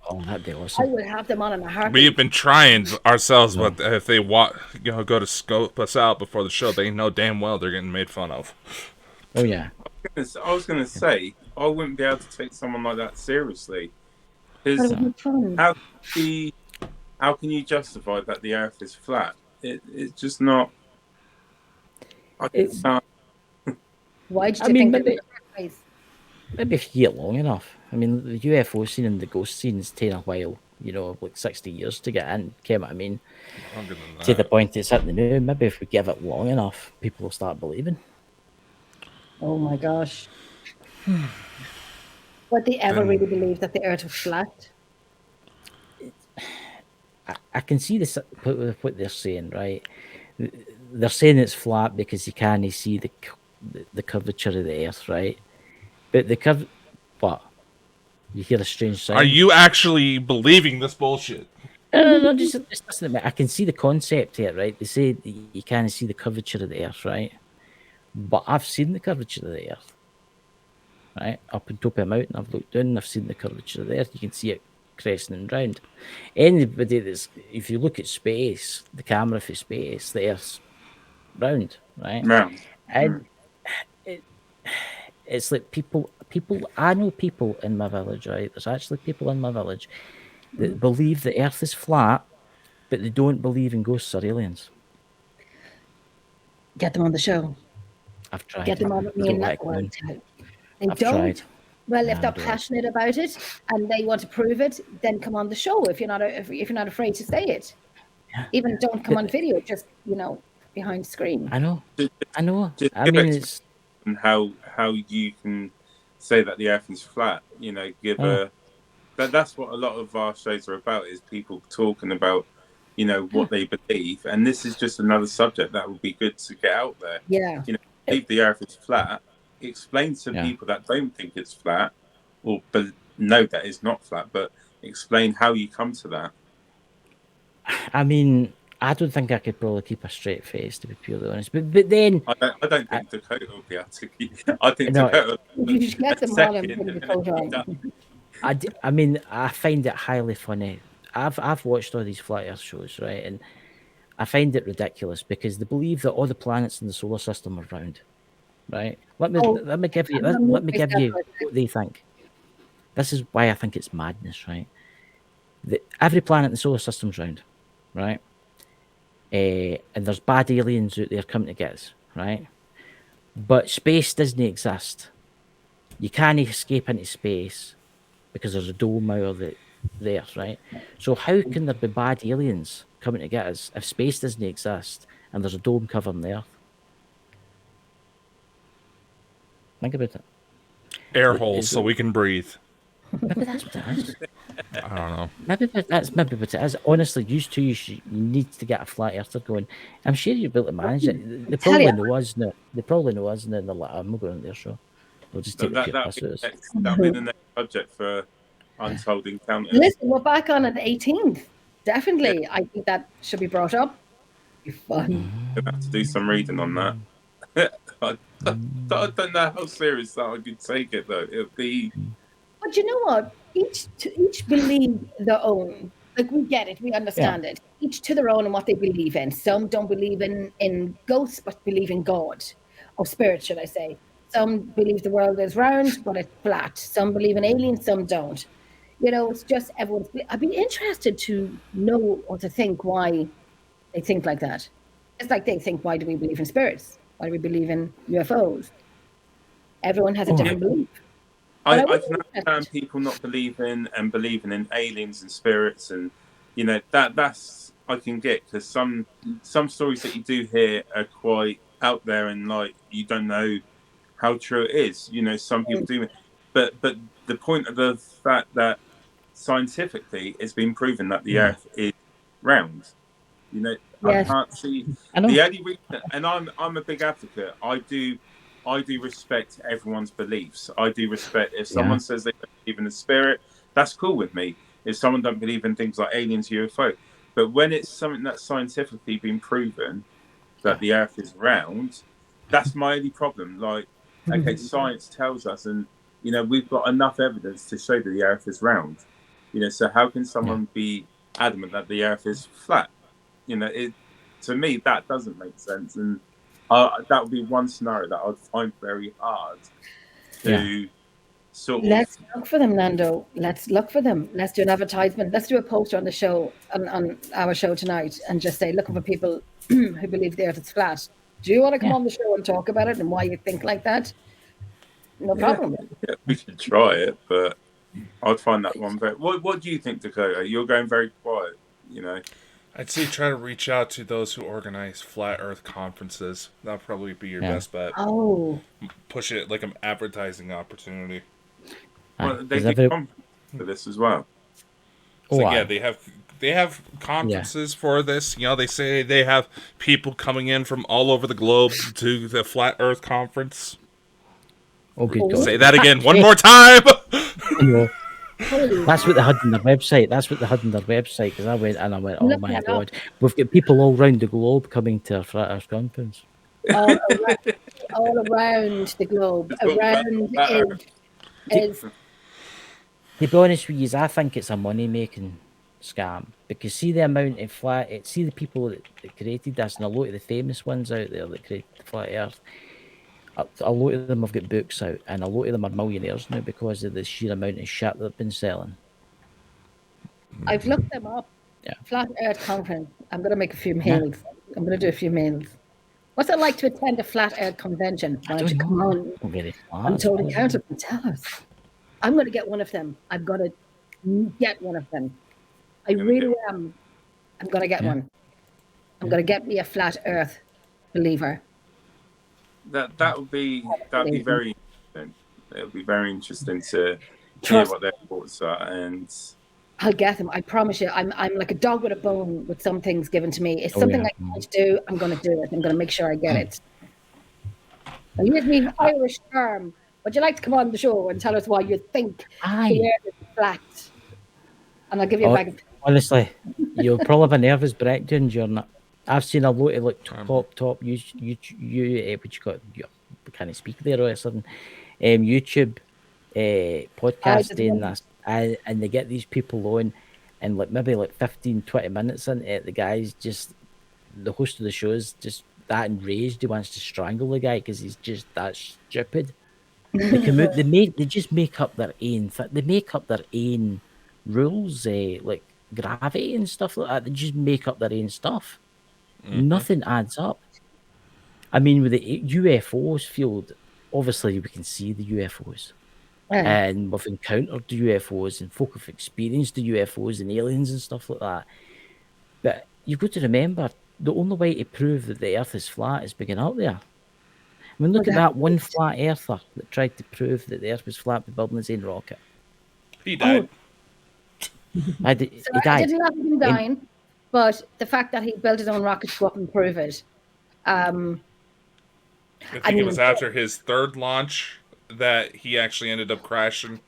Oh, that'd be awesome. I would have them on in a heartbeat. We've been trying ourselves, but if they want, go to scope us out before the show, they know damn well they're getting made fun of. Oh, yeah. I was going to say, I wouldn't be able to take someone like that seriously. Because how can you justify that the earth is flat? It's just not... Why did you think that in the first place? Maybe if you get long enough. I mean, the UFO scene and the ghost scene's taken a while, like 60 years to get in. Get what I mean? Longer than To the that. point it's at the new. Maybe if we give it long enough, people will start believing. Oh my gosh. Would they ever Then- really believe that the Earth was flat? I can see this what they're saying, right? They're saying it's flat because you can't see the curvature of the Earth, right? But the curve, what? You hear a strange sound. Are you actually believing this bullshit? No, just listen to me. I can see the concept here, right? They say that you can't see the curvature of the Earth, right? But I've seen the curvature of the Earth, right? Up on top of a mountain, I've looked down and I've seen the curvature of the Earth. You can see it cresting and round. Anybody if you look at space, the camera for space, the Earth's round, right? Round. And it's like people. I know people in my village, right? There's actually people in my village that believe the Earth is flat, but they don't believe in ghosts or aliens. Get them on the show. I've tried. Get them on with They me don't and like that one. going. They I've don't. tried. Well, No, if they're I don't. passionate about it and they want to prove it, then come on the show. If you're not afraid to say it, even don't come on video. Just behind screen. I know. I know. Just I give mean, it- it's And how you can say that the Earth is flat. Give Oh. that's what a lot of our shows are about, is people talking about what they believe, and this is just another subject that would be good to get out there. Yeah. Believe the Earth is flat. Explain to Yeah. people that don't think it's flat, or know that it's not flat, but explain how you come to that. I mean, I don't think I could probably keep a straight face, to be purely honest. But then, I don't think Dakota will be able to keep. I think No, Dakota. You just get them on and second, bring the and then coat be on. done. I mean, I find it highly funny. I've watched all these flat Earth shows, right, and I find it ridiculous because they believe that all the planets in the solar system are round, right? Let me give you let me give you what they think. This is why I think it's madness, right? Every planet in the solar system's round, right? And there's bad aliens out there coming to get us, right? But space doesn't exist. You can't escape into space because there's a dome out of the Earth, right? So how can there be bad aliens coming to get us if space doesn't exist and there's a dome covering the Earth? Think about it. Air holes so we can breathe. Maybe that's what it is. I don't know. Maybe what it is. Honestly, you need to get a flat earther going. I'm sure you'll be able to manage it. They tell probably ya. know us now. They probably know us, and then they're like, I'm not going on their show. We'll just take the pure piss out of us. That'll be the next subject for Untold Encounters. Listen, we're back on the 18th. Definitely, I think that should be brought up. Be fun. I'll have to do some reading on that. I don't know how serious that I could take it though. It'll be But you know what? Each believe their own. Like, we get it, we understand it. Each to their own and what they believe in. Some don't believe in ghosts, but believe in God, or spirit, should I say. Some believe the world is round, but it's flat. Some believe in aliens, some don't. It's just everyone's. I'd be interested to know or to think why they think like that. It's like they think, why do we believe in spirits? Why do we believe in UFOs? Everyone has a different belief. I would can be understand people not believing in aliens and spirits, and that's I can get, because some stories that you do hear are quite out there, and like you don't know how true it is. Some people do, but the point of the fact that scientifically it's been proven that the Earth is round. I Yes. can't see I know. the only reason, and I'm a big advocate. I do respect everyone's beliefs. I do respect if someone says they don't believe in the spirit, that's cool with me. If someone don't believe in things like aliens, UFO, but when it's something that's scientifically been proven that the Earth is round, that's my only problem. Like, okay, science tells us, and we've got enough evidence to show that the Earth is round. So how can someone be adamant that the Earth is flat? To me that doesn't make sense, and that would be one scenario that I'd find very hard to sort of. Let's look for them, Nando. Let's look for them. Let's do an advertisement. Let's do a poster on the show, on our show tonight, and just say, looking for people who believe the Earth is flat. Do you want to come on the show and talk about it and why you think like that? no problem. Yeah, we should try it, but I'd find that one very. What do you think, Dakota? You're going very quiet. You know. I'd say try to reach out to those who organize flat Earth conferences. That'll probably be your best bet. Oh, Push it like an advertising opportunity. Well, they do conferences for this as well. So yeah, they have conferences for this. You know, they say they have people coming in from all over the globe to the Flat Earth conference. Oh, good God. Say that again one more time. That's what they had on their website. Because I went, oh my God, we've got people all around the globe coming to our Flat Earth conference. all around the globe. Around is. To be honest with you, I think it's a money-making scam. Because see the amount of see the people that created this, and a lot of the famous ones out there that created the Flat Earth, a lot of them have got books out, and a lot of them are millionaires now because of the sheer amount of shit they've been selling. I've looked them up. Yeah. Flat Earth Conference. I'm going to make a few mails. I'm going to do a few mails. What's it like to attend a Flat Earth convention? Why don't you come on? I'm totally accountable. Tell us. I'm going to get one of them. I've got to get one of them. I really am. I'm going to get one. I'm going to get me a Flat Earth believer. That'd be very interesting. It would be very interesting to hear what their thoughts are, and I'll get them. I promise you. I'm like a dog with a bone with some things given to me. It's something I want to do. I'm going to do it. I'm going to make sure I get it. Are you with me, Irish term? Would you like to come on the show and tell us why you think the earth is flat? And I'll give you a bag of. Honestly, you'll probably have a nervous breakdown during that. I've seen a lot of like top what you got, we can't speak there all of a sudden. YouTube podcasting this, and they get these people on, and like maybe like 15-20 minutes into it, the guy's just, the host of the show is just that enraged he wants to strangle the guy because he's just that stupid. They come out, they just make up their own rules, like gravity and stuff like that. They just make up their own stuff. Nothing adds up. I mean, with the UFOs field, obviously we can see the UFOs. And we've encountered the UFOs, and folk have experienced the UFOs and aliens and stuff like that. But you've got to remember, the only way to prove that the Earth is flat is being out there. I mean, look at that one flat earther that tried to prove that the Earth was flat by building his own rocket. He died. He died. I didn't have him dying, but the fact that he built his own rocket to go up and prove it. I think it was after his third launch that he actually ended up crashing.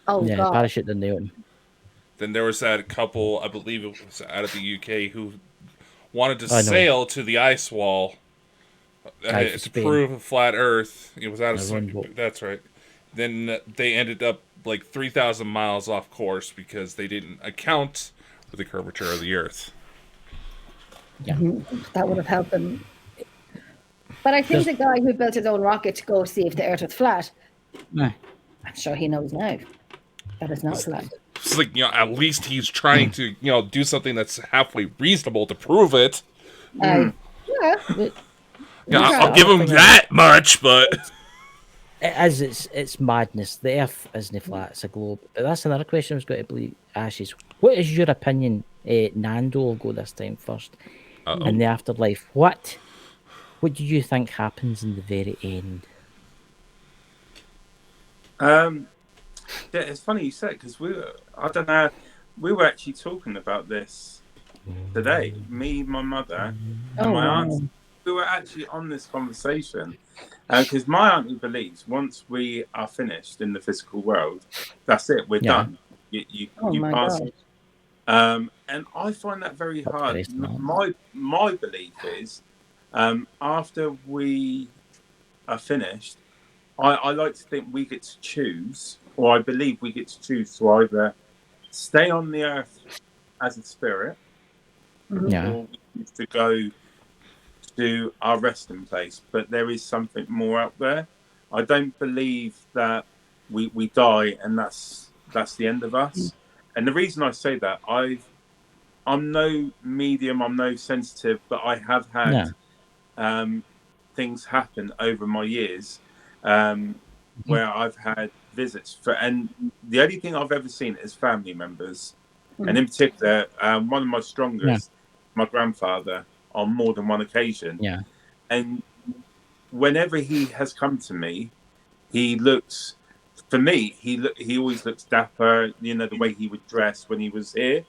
Oh, yeah, God. parachute didn't nail him. Then there was that couple, I believe it was out of the UK, who wanted to sail to the ice wall to prove a flat Earth. It was out of Spain. That's right. Then they ended up like 3,000 miles off course because they didn't account for the curvature of the Earth. Yeah, that would have helped them. But I think the guy who built his own rocket to go see if the Earth was flat, I'm sure he knows now that it's not flat. It's like, at least he's trying to, do something that's halfway reasonable to prove it. Yeah. I'll give him that much, but it's madness. The Earth isn't flat; it's a globe. But that's another question I was going to ask you. What is your opinion? Nando will go this time first. In the afterlife, what do you think happens in the very end? Yeah, it's funny you said, because we were actually talking about this today. Me, my mother, and my aunt. We were actually on this conversation because my auntie believes once we are finished in the physical world, that's it. We're done. You pass. And I find that very hard. My belief is after we are finished, I like to think we get to choose, or I believe we get to choose to either stay on the earth as a spirit, or we choose to go to our resting place. But there is something more out there. I don't believe that we die and that's the end of us. And the reason I say that, I'm no medium, I'm no sensitive, but I have had things happen over my years where I've had visits and the only thing I've ever seen is family members, and in particular, one of my strongest, my grandfather, on more than one occasion. Yeah. And whenever he has come to me, he looks, for me, he always looks dapper. You know, the way he would dress when he was here,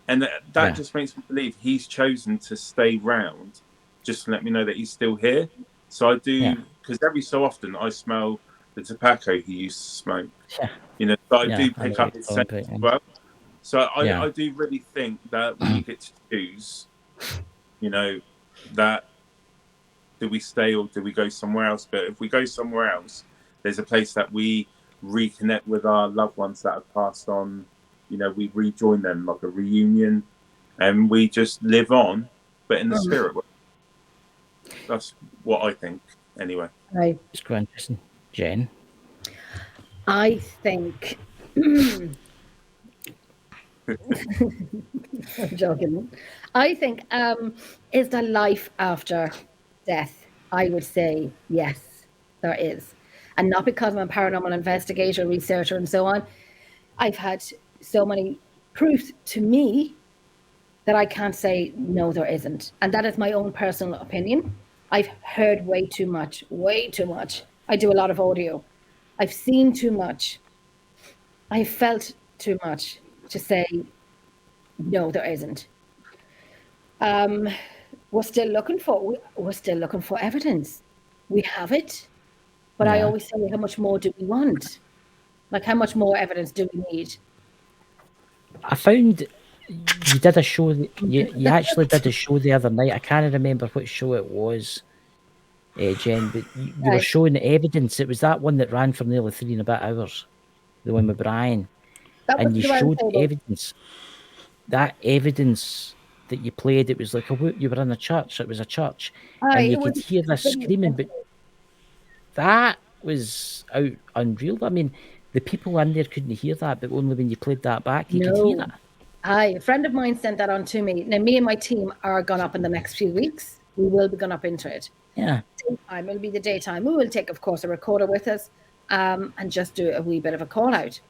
and that just makes me believe he's chosen to stay round, just to let me know that he's still here. So I do, because every so often I smell the tobacco he used to smoke. Yeah. You know, so I do pick up his scent as well. So I do really think that we get to choose, you know, that do we stay or do we go somewhere else? But if we go somewhere else, there's a place that we reconnect with our loved ones that have passed on. You know, we rejoin them like a reunion, and we just live on, but in the spirit world. That's what I think, anyway. Right. It's quite interesting. Jen? I think... I'm joking. I think, is there life after death? I would say yes, there is. And not because I'm a paranormal investigator, researcher, and so on. I've had so many proofs to me that I can't say no, there isn't. And that is my own personal opinion. I've heard way too much. I do a lot of audio. I've seen too much. I've felt too much to say no, there isn't. We're still looking for evidence. We have it, but I always say, how much more do we want? Like, how much more evidence do we need? I found you did a show. You actually did a show the other night. I can't remember what show it was, Jen, but you were showing the evidence. It was that one that ran for nearly 3 and a bit hours, the one with Brian, and you showed evidence. That evidence that you played, it was like you were in a church. It was a church, and you could hear this screaming. But that was unreal. I mean, the people in there couldn't hear that, but only when you played that back, you could hear it. A friend of mine sent that on to me. Now, me and my team are gone up in the next few weeks. We will be gone up into it. Yeah. Daytime. It'll be the daytime. We will take, of course, a recorder with us, and just do a wee bit of a call out,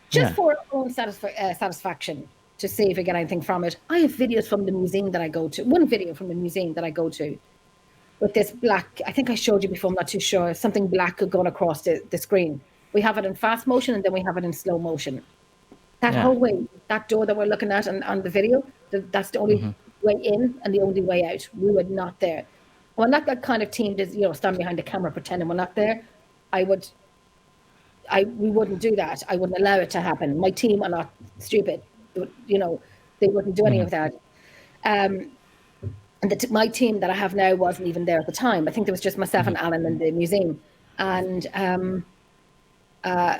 just for our own satisfaction, to see if we get anything from it. I have videos from the museum that I go to. One video from the museum that I go to, with this black. I think I showed you before. I'm not too sure. Something black going across the screen. We have it in fast motion, and then we have it in slow motion. That whole way, that door that we're looking at on the video, that's the only way in and the only way out. We were not there. We're not that kind of team to, stand behind the camera pretending we're not there. We wouldn't do that. I wouldn't allow it to happen. My team are not stupid. They wouldn't do any of that. And my team that I have now wasn't even there at the time. I think there was just myself and Alan in the museum. And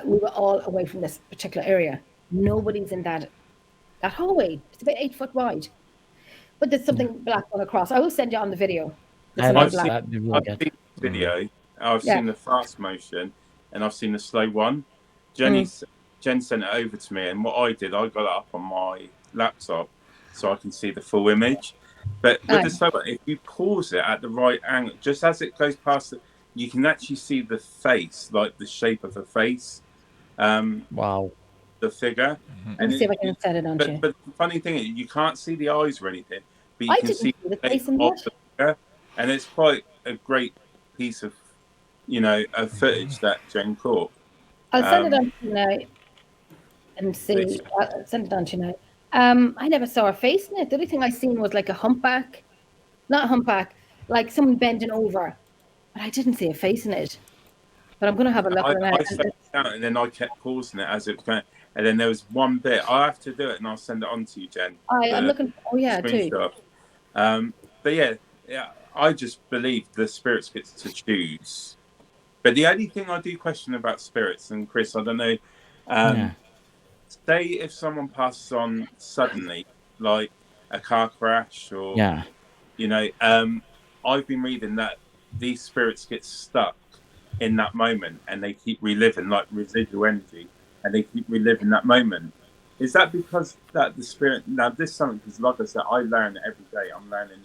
we were all away from this particular area. Nobody's in that hallway. It's about 8 foot wide. But there's something black going across. I will send you on the video. I've seen the video. I've seen the fast motion, and I've seen the slow one. Jen sent it over to me, and what I did, I got it up on my laptop so I can see the full image. But with the slow one, if you pause it at the right angle, just as it goes past it, you can actually see the face, like the shape of a face. Wow. The figure. Let me see if I can set it on you. But the funny thing is, you can't see the eyes or anything, but you can see the face of the figure, and it's quite a great piece of, of footage that Jen caught. I'll send it on to you now and see. I'll send it on to you now. I never saw a face in it. The only thing I seen was like a humpback, not a humpback, like someone bending over, but I didn't see a face in it. But I'm going to have a look at it. I set it down, and then I kept pausing it as it was going. And then there was one bit. I have to do it, and I'll send it on to you, Jen. I'm looking. Oh yeah, too. But yeah, I just believe the spirits get to choose. But the only thing I do question about spirits, and Chris, I don't know. Say if someone passes on suddenly, like a car crash, or I've been reading that these spirits get stuck in that moment, and they keep reliving, like residual energy. And they keep reliving that moment. Is that because that the spirit? Now, this is something, because like I said, I learn every day. I'm learning.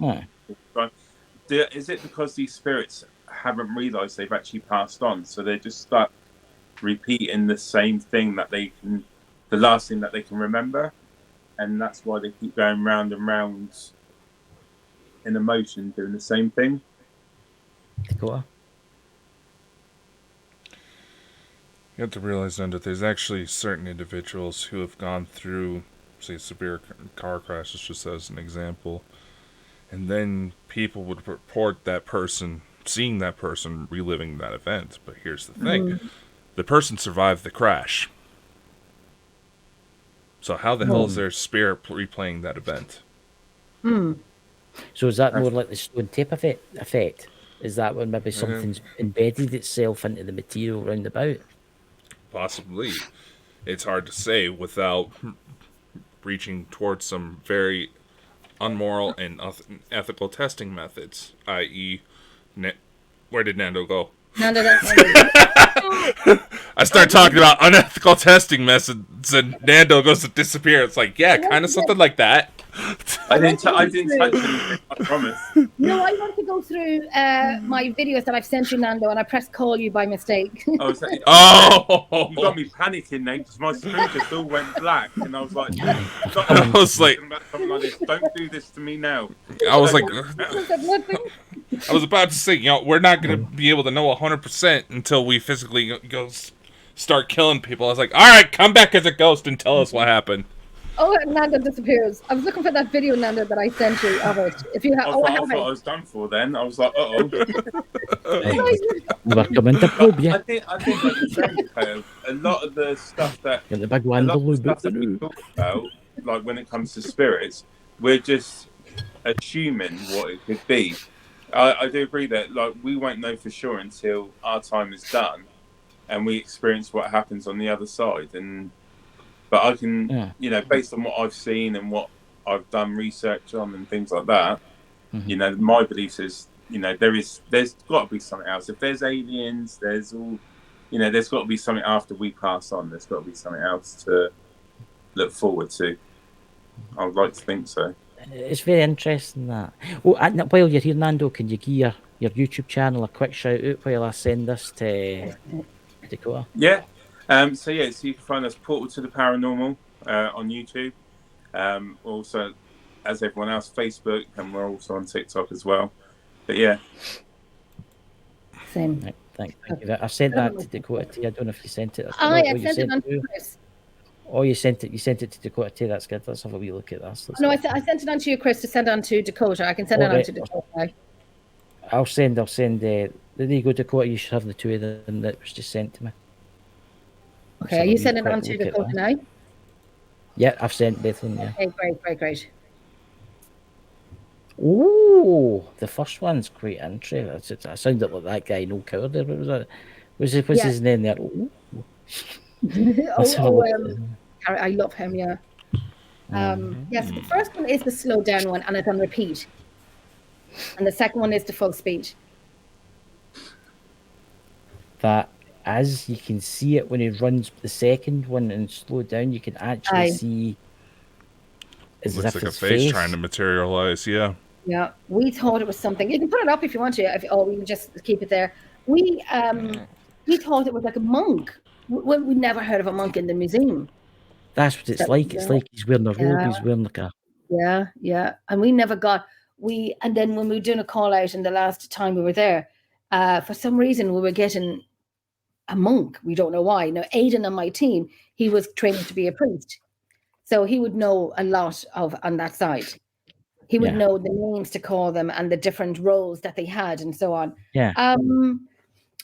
Is it because these spirits haven't realised they've actually passed on, so they're just stuck repeating the same thing the last thing that they can remember, and that's why they keep going round and round in emotion, doing the same thing. Dakota. You have to realize then that there's actually certain individuals who have gone through, say, severe car crashes, just as an example, and then people would report that person, seeing that person reliving that event. But here's the thing. The person survived the crash. So how the hell is their spirit replaying that event? So is that more like the stone tape effect? Is that when maybe something's embedded itself into the material round about? Possibly. It's hard to say without reaching towards some very unmoral and ethical testing methods, i.e., where did Nando go? Nando, that's I start talking about unethical testing methods, and Nando goes to disappear. It's like, yeah, kind of something like that. I didn't touch anything, I promise. No, I want to go through my videos that I've sent you, Nando, and I pressed call you by mistake. I was like, Oh! you got me panicking then because my screen just all went black, and I was like, I was like, something like this. Don't do this to me now. I was like, I was about to say, we're not going to be able to know 100% until we physically go start killing people. I was like, all right, come back as a ghost and tell us what happened. Oh, Nando disappears. I was looking for that video, Nando, that I sent you of it. If you have, I thought I was done for then. I was like, We're coming to probe you. I think like you say, a lot of the stuff that Get the big one, the lube. we talk about, like when it comes to spirits, we're just assuming what it could be. I do agree that like we won't know for sure until our time is done and we experience what happens on the other side. But I can, based on what I've seen and what I've done research on and things like that, my belief is, there's got to be something else. If there's aliens, there's got to be something after we pass on. There's got to be something else to look forward to. I would like to think so. It's very interesting that. Well, while you're here, Nando, can you give your YouTube channel a quick shout out while I send this to Dakota? Yeah. So you can find us Portal to the Paranormal on YouTube. Also, as everyone else, Facebook, and we're also on TikTok as well. But yeah. Same. Right, thank you. I sent that to Dakota T. I don't know if you sent it. I sent it on to Chris. Oh, you sent it to Dakota T. That's good. Let's have a wee look at that. I sent it on to you, Chris, to send on to Dakota. I can send it on to Dakota. I'll send. There you go, Dakota. You should have the two of them that was just sent to me. Okay, are you sending it on to Dakota now? Yeah, I've sent both of them. Yeah. Okay, great. Oh, the first one's quite interesting. I sounded like that guy, no coward. What's his name there? I love him. Yeah. Yes, the first one is the slow down one, and it's on repeat. And the second one is the full speed. That, as you can see it when he runs the second one and slow down, you can actually see. It looks like a face trying to materialize. Yeah. Yeah, we thought it was something. You can put it up if you want to. We can just keep it there. We thought it was like a monk. We never heard of a monk in the museum. That's what it's like. It's like he's wearing a robe. He's wearing like a. Yeah. And we never got. And then when we were doing a call out, and the last time we were there, for some reason we were getting a monk. We don't know why. Now, Aidan on my team, he was trained to be a priest, so he would know a lot on that side. He would know the names to call them and the different roles that they had and so on. Yeah.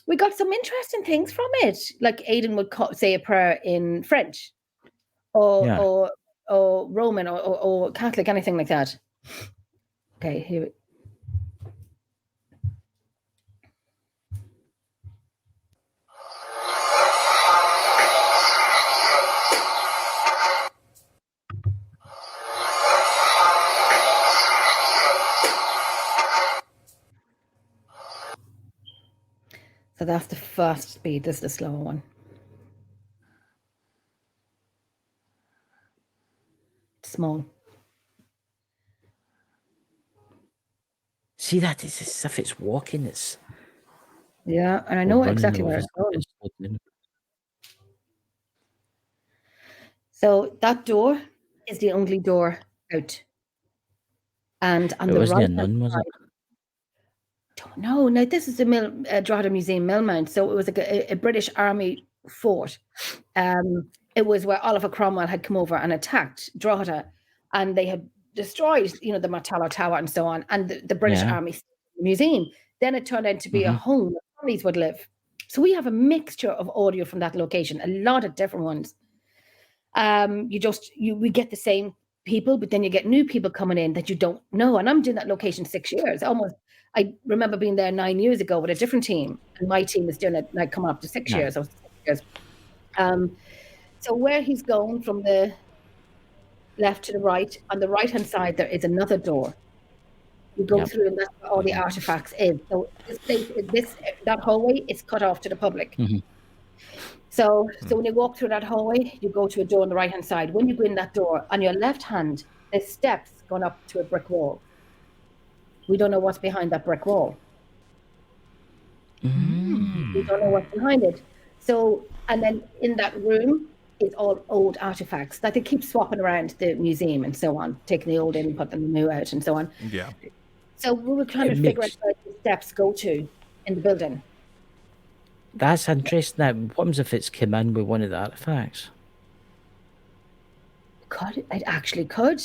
We got some interesting things from it. Like Aidan would say a prayer in French or Roman or Catholic, anything like that. Okay, here. So that's the fast speed. This is the slower one. Small. See that? It's as if it's walking. Yeah, and I Or know running exactly over where it's going. something. So that door is the only door out. And on It the wasn't right a hand nun, was side, it? don't know. Now this is the Drogheda Museum Millmount, so it was like a British Army fort. It was where Oliver Cromwell had come over and attacked Drogheda, and they had destroyed, the Martello Tower and so on, and the British Yeah. Army Museum. Then it turned out to be a Mhm. home where families would live. So we have a mixture of audio from that location, a lot of different ones. We get the same people, but then you get new people coming in that you don't know. And I'm doing that location 6 years. I remember being there 9 years ago with a different team, and my team is doing it like coming up to 6 Yeah. years or 6 years. So where he's going from the left to the right, on the right hand side there is another door. You go Yep. through, and that's where all the artifacts is. So that hallway is cut off to the public. Mhm. So when you walk through that hallway, you go to a door on the right hand side. When you go in that door, on your left hand, there's steps going up to a brick wall. We don't know what's behind that brick wall. We don't know what's behind it. So, and then in that room is all old artifacts that they keep swapping around the museum and so on, taking the old in, putting the new out, and so on. Yeah. So we were trying It to figure out makes- where the steps go to in the building. That's interesting. That what happens if it's come in with one of the artifacts? It actually could.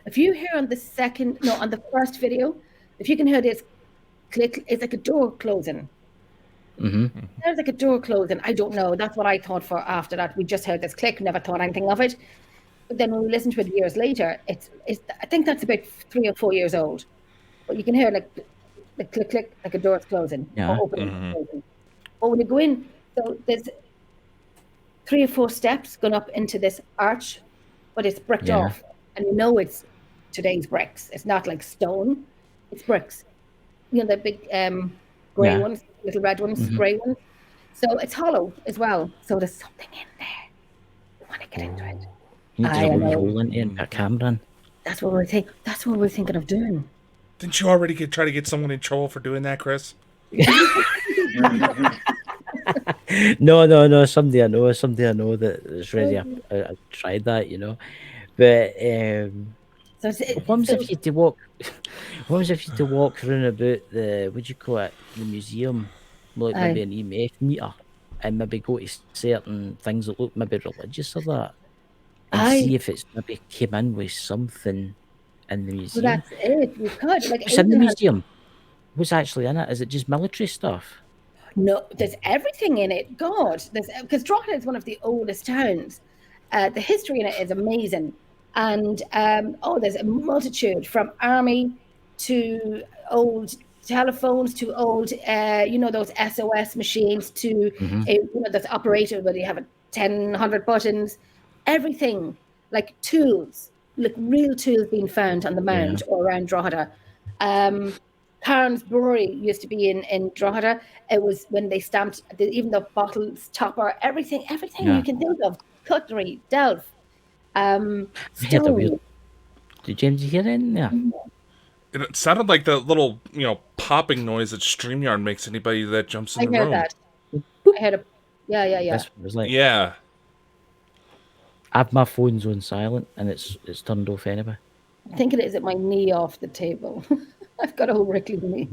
If you hear on the first video, if you can hear this click, it's like a door closing. Mm-hmm. There's like a door closing. I don't know. That's what I thought for after that. We just heard this click, never thought anything of it. But then when we listened to it years later, I think that's about 3 or 4 years old. But you can hear like the click, click, like a door's closing Yeah. or opening. Closing. But when you go in, so there's 3 or 4 steps going up into this arch, but it's bricked Yeah. off. And it's today's bricks. It's not like stone, it's bricks. The big grey Yeah. ones, little red ones, grey ones. So it's hollow as well. So there's something in there. We want to get into it. You need I to know. roll into it and put a camera in. That's what we're thinking of doing. Didn't you already try to get someone in trouble for doing that, Chris? No. Somebody I know that is ready. I tried that, But So what happens if you had to walk? What happens if you had to walk around about the what do you call it? The museum, like maybe an EMF meter, and maybe go to certain things that look maybe religious or that, and see if it's maybe came in with something in the So museum. that's it. We could. Like What's in the Aidan has- museum? What's actually in it? Is it just military stuff? No, there's everything in it. God, because Drogheda is one of the oldest towns. The history in it is amazing, and there's a multitude from army to old telephones to old, those SOS machines to that's operated where you have 100 buttons, everything like tools, like real tools being found on the mount or around Drogheda. Carnes Brewery used to be in Drogheda. It was when they stamped even the bottles, topper, everything you can think of, cutlery, delf, I heard a weird. stone. Did James hear it in there? It sounded like the little, popping noise that StreamYard makes anybody that jumps in I the heard room. that. I heard yeah. That's what it was like. Yeah. I have my phone's on silent and it's turned off anyway. I think it is at my knee off the table. I've got a whole wrinkly knee.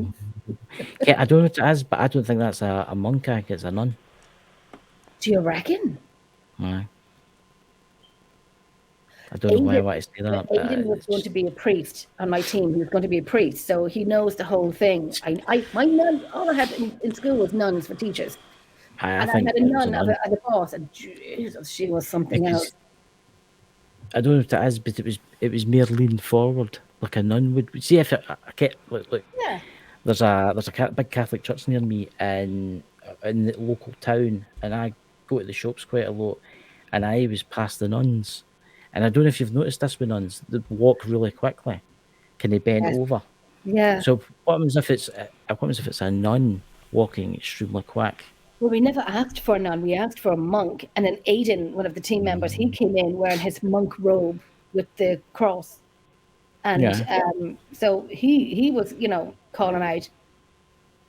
Yeah, I don't know what it is, but I don't think that's a monk. I think it's a nun. Do you reckon? Aye. I don't know why I want to say that. But Aidan was going to be a priest on my team. He was going to be a priest, so he knows the whole thing. My nun, all I had in school was nuns for teachers. I And I think had a it was nun as a boss, and Jesus, she was something Because- else. I don't know what it is, but it was mere leaned forward like a nun would. See if I get look. Yeah. There's a big Catholic church near me in the local town, and I go to the shops quite a lot, and I was past the nuns, and I don't know if you've noticed this with nuns, they walk really quickly. Can they bend Yes. over? Yeah. So what happens if it's a nun walking extremely quick? Well, we never asked for a nun. We asked for a monk. And then Aidan, one of the team members, he came in wearing his monk robe with the cross. And Yeah. so he was, calling out.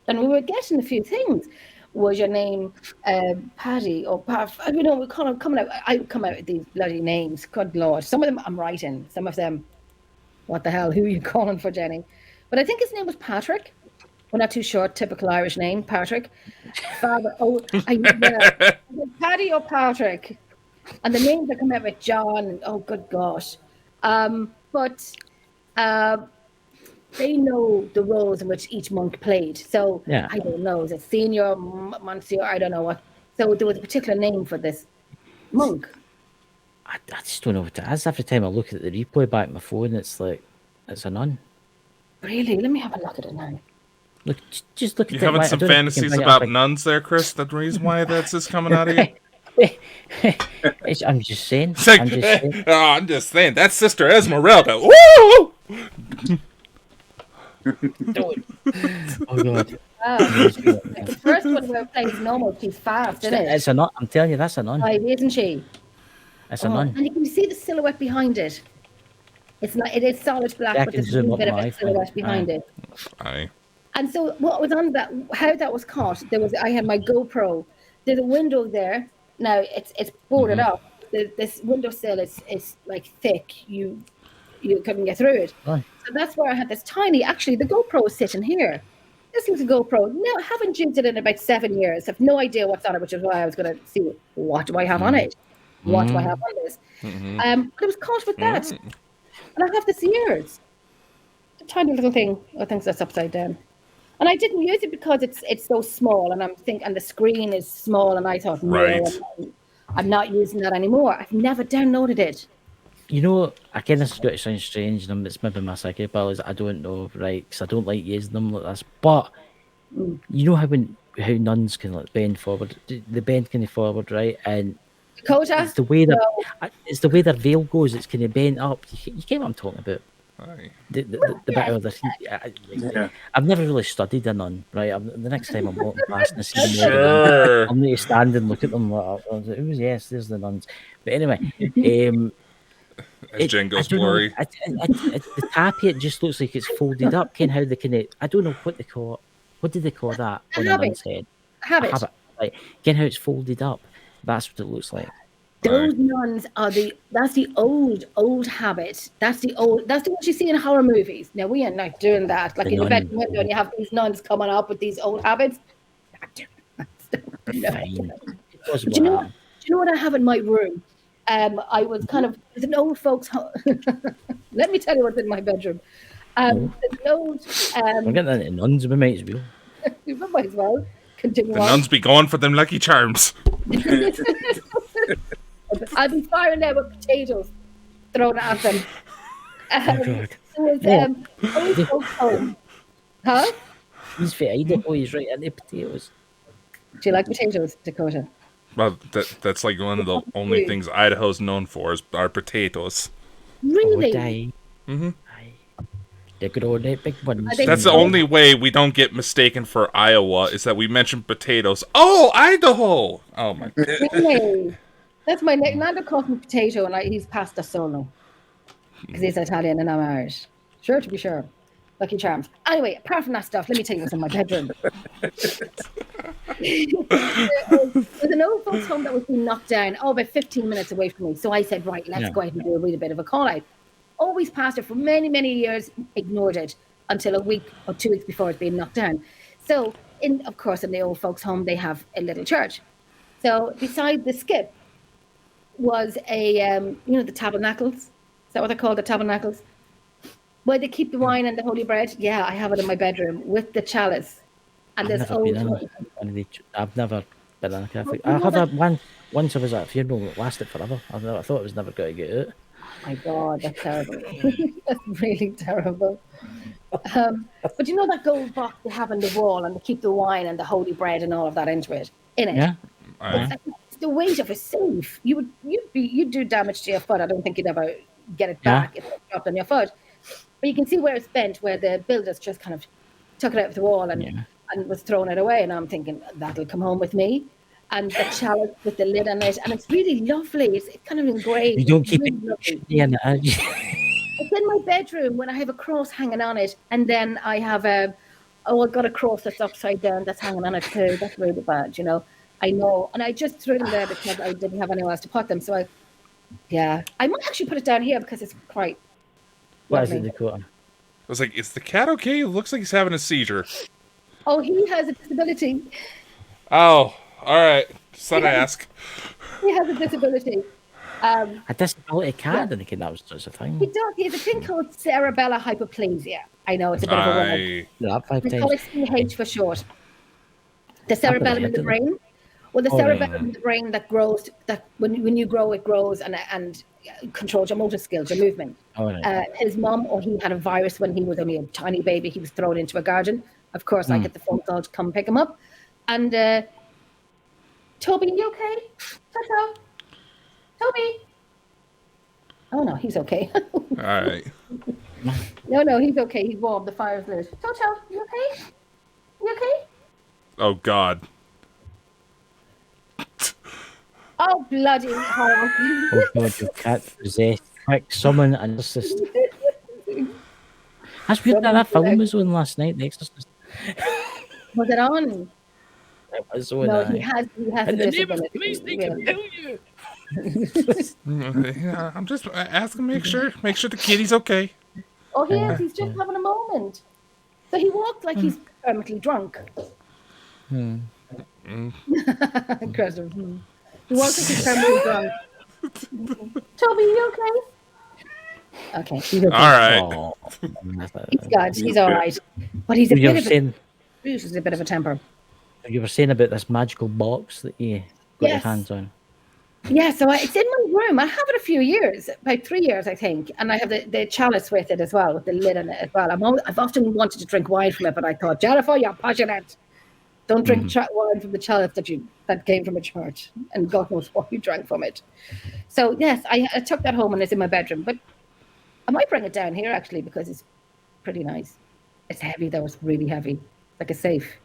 And we were getting a few things. Was your name Paddy or Parf? I don't know. We kind of coming out. I come out with these bloody names. Good Lord. Some of them I'm writing. Some of them, what the hell? Who are you calling for, Jenny? But I think his name was Patrick. We're not too sure. Typical Irish name, Patrick. Father. Oh, Paddy or Patrick. And the names that come out with John. Oh, good gosh. But they know the roles in which each monk played. So I don't know, is it senior, monsieur? I don't know what. So there was a particular name for this monk. I just don't know what it is. Every time I look at the replay back on my phone, it's like it's a nun. Really? Let me have a look at it now. Look, just look at You it. having some fantasies about like... nuns there, Chris? That's the reason why that's just coming out of you? I'm just saying. I'm just saying. That's Sister Esmeralda. Woo! Oh God. The first one we played is normal. She's fast, isn't it? It's a nun. I'm telling you, that's a nun. Right, isn't she? It's a nun. And you can see the silhouette behind it. It's not. It is solid black, but there's a bit of a silhouette behind it. Aye. And so, what was on that? How that was caught? I had my GoPro. There's a window there. Now it's boarded up. This windowsill is like thick. You couldn't get through it. Aye. So that's where I had this tiny. Actually, the GoPro is sitting here. This little GoPro. No, I haven't used it in about 7 years. I have no idea what's on it, which is why I was going to see what do I have on it. What do I have on this? But it was caught with that, and I have this ears. A tiny little thing. I think that's upside down. And I didn't use it because it's so small, and and the screen is small, and I thought, no, I'm not using that anymore. I've never downloaded it. You know, again, this is going to sound strange, and it's maybe my psychic abilities. I don't know, right? Because I don't like using them like this. But you know how nuns can like bend forward, they bend kind of forward, right? And Dakota, it's the way their veil goes. It's kind of bent up. You get what I'm talking about? Aye. The bit of the I've never really studied a nun, right? The next time I'm walking past and see them, I'm going to stand and look at them. Yes, there's the nuns. But anyway, Jen goes blurry. The tappy, it just looks like it's folded up. Ken, how they can? I don't know what they call it. What did they call that on a nun's head? Habit. Like, Ken, how it's folded up. That's what it looks like. Those nuns are that's the old habit. That's what you see in horror movies. Now we are not doing that. Like in the bedroom window, and you have these nuns coming up with these old habits. Do you know what I have in my room? I was kind of there's an old folks home. Let me tell you what's in my bedroom. There's an old we're getting into nuns, we might as well. We might as well continue. The nuns be going for them Lucky Charms. I'll be firing there with potatoes thrown at them. Old folks home. Huh? He's fit. He's right at the potatoes. Do you like potatoes, Dakota? Well, that's like one of the only things Idaho's known for are potatoes. Really? They're good old big ones. That's the only way we don't get mistaken for Iowa is that we mention potatoes. Oh, Idaho! Oh my God. Really? That's my Nando calls me potato, and he's pasta solo because he's Italian and I'm Irish. Sure, to be sure. Lucky Charms. Anyway, apart from that stuff, let me tell you what's in my bedroom. There's an old folks' home that was being knocked down, about 15 minutes away from me. So I said, right, let's go ahead and do a bit of a call out. Always passed it for many, many years, ignored it until a week or 2 weeks before it's being knocked down. So, of course, in the old folks' home, they have a little church. So beside the skip was the tabernacles. Is that what they're called, the tabernacles? Where they keep the wine and the holy bread. Yeah, I have it in my bedroom with the chalice. And I've never been in a Catholic. I have had one. Once I was at a funeral that lasted forever. I thought I was never going to get out. Oh my God, that's terrible. That's really terrible. But you know that gold box they have on the wall, and they keep the wine and the holy bread and all of that into it. Yeah. It's the weight of a safe. You'd do damage to your foot. I don't think you'd ever get it back if it dropped on your foot. But you can see where it's bent, where the builders just kind of took it out of the wall and was throwing it away. And I'm thinking, that'll come home with me. And the chalice with the lid on it. And it's really lovely. It's kind of engraved. You don't keep really it. It's in my bedroom when I have a cross hanging on it. And then I have oh, I've got a cross that's upside down, that's hanging on it too. That's really bad, you know. I know. And I just threw them there because I didn't have anywhere else to put them. So I might actually put it down here because it's quite What is it, lovely. Dakota? I was like, is the cat okay? It looks like he's having a seizure. Oh, he has a disability. Oh, all right. Just thought I ask. He has a disability. A disability cat? Yeah. I didn't think that was such a He thing. does. He has a thing called cerebellar hypoplasia. I know it's a bit of a word. I That 5 We times. call it CH for short. The I've never cerebellum heard in the of that. brain. Well, the Oh, cerebellum in the brain that grows, that when you grow, it grows and controls your motor skills, your movement. All right. His mum or he had a virus when he was only a tiny baby. He was thrown into a garden. Of course, I get the phone call to come pick him up. And Toby, you okay? Toto? Toby? Oh, no, he's okay. all right. No, he's okay. He's warm. The fire's lit. Toto, you okay? You okay? Oh God. Oh, bloody hell. Oh God, your cat possessed. Quick, summon an exorcist. That's weird that film was on last night, The Exorcist. Was it on? It was on. No, aye. he has a In the name of disability. Christ, they can Yeah. kill you. Yeah, I'm just asking, make sure the kitty's okay. Oh, he is. He's just having a moment. So he walked like he's permanently drunk. Incredible. He walks like he's permanently drunk. Toby, you okay? Okay, he's okay. All right. Oh, He's good. He's all right. But he's a you bit were of saying, he's a bit of a temper. you were saying about this magical box that you got your Yes. hands on. Yeah, so it's in my room. I have it a few years, about 3 years, I think. And I have the chalice with it as well, with the lid on it as well. I've often wanted to drink wine from it, but I thought, Jennifer, you're passionate. Don't drink wine from the chalice that came from a church. And God knows what you drank from it. So, yes, I took that home and it's in my bedroom. But I might bring it down here, actually, because it's pretty nice. It's heavy, though. It's really heavy, like a safe.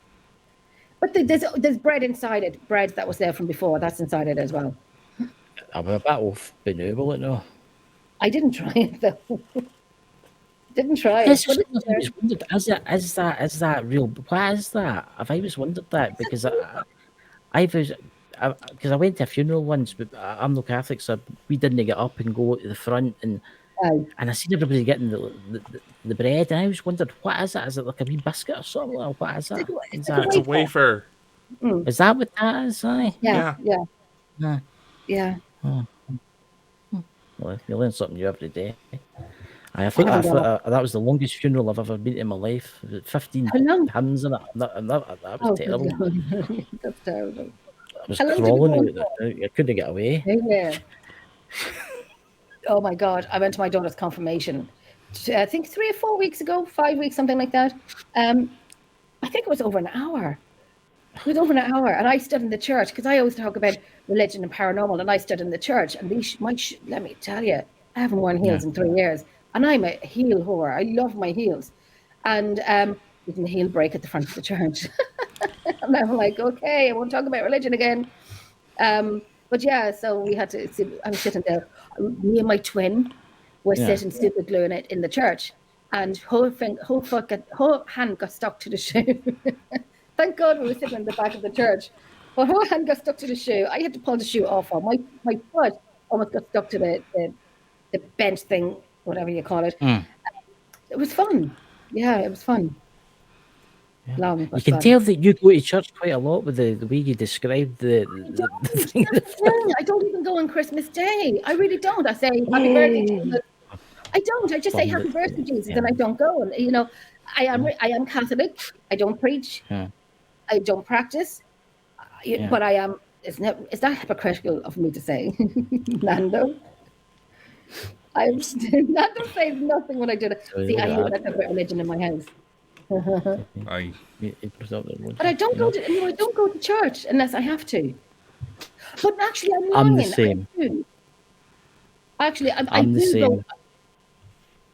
But there's bread inside it. Bread that was there from before. That's inside it as well. I'm a bit off renewable, it no. I didn't try it though. Didn't try it. Yes, But I've always wondered, is that real? What is that? I've always wondered that because because I went to a funeral once, but I'm no Catholic, so we didn't get up and go to the front, and I seen everybody getting the bread, and I always wondered, what is that? Is it like a wee biscuit or something? Or what is that? It's Is like a It's a wafer. wafer. is that what that is? Aye. Yeah. Yeah. Well, you learn something new every day. I think that was the longest funeral I've ever been to in my life. 15 How long? hymns in it. That was terrible. God. That's terrible. I was How long did crawling you out there. I couldn't get away. Yeah. Oh my God! I went to my daughter's confirmation. I think 3 or 4 weeks ago, 5 weeks, something like that. I think it was over an hour. It was over an hour, and I stood in the church because I always talk about religion and paranormal, and I stood in the church. And let me tell you, I haven't worn heels in 3 years, and I'm a heel whore. I love my heels, and didn't the heel break at the front of the church, and I'm like, okay, I won't talk about religion again. But yeah, so we had to. I was sitting there. Me and my twin were sitting super gluing it in the church, and her hand got stuck to the shoe. Thank God we were sitting in the back of the church. But her hand got stuck to the shoe. I had to pull the shoe off her. My foot almost got stuck to the bench thing, whatever you call it. It was fun. Yeah, it was fun. Yeah. Long, but You can fun. tell that you go to church quite a lot with the way you described the thing. That's the thing. I don't even go on Christmas Day. I really don't. I say happy birthday, Jesus. I don't. I just say happy birthday, Jesus, and I don't go. And you know, I am Catholic. I don't preach. Yeah. I don't practice. But I am. Is that hypocritical of me to say, Nando? Nando says nothing when I do that. See, I knew that about religion in my house. But I don't go to church unless I have to. But actually, I'm lying. I'm the same. I do. Actually, I I'm the do same. go.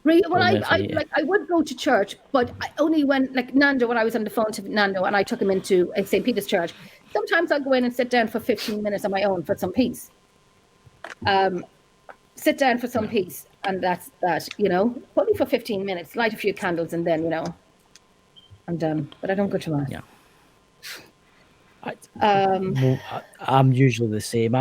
Well, I would go to church, but only when, like Nando, when I was on the phone to Nando and I took him into St. Peter's Church. Sometimes I'll go in and sit down for 15 minutes on my own for some peace. Sit down for some peace, and that's that. You know, only for 15 minutes. Light a few candles, and then I'm done. But I don't go to mass. Yeah. Um, I'm usually the same.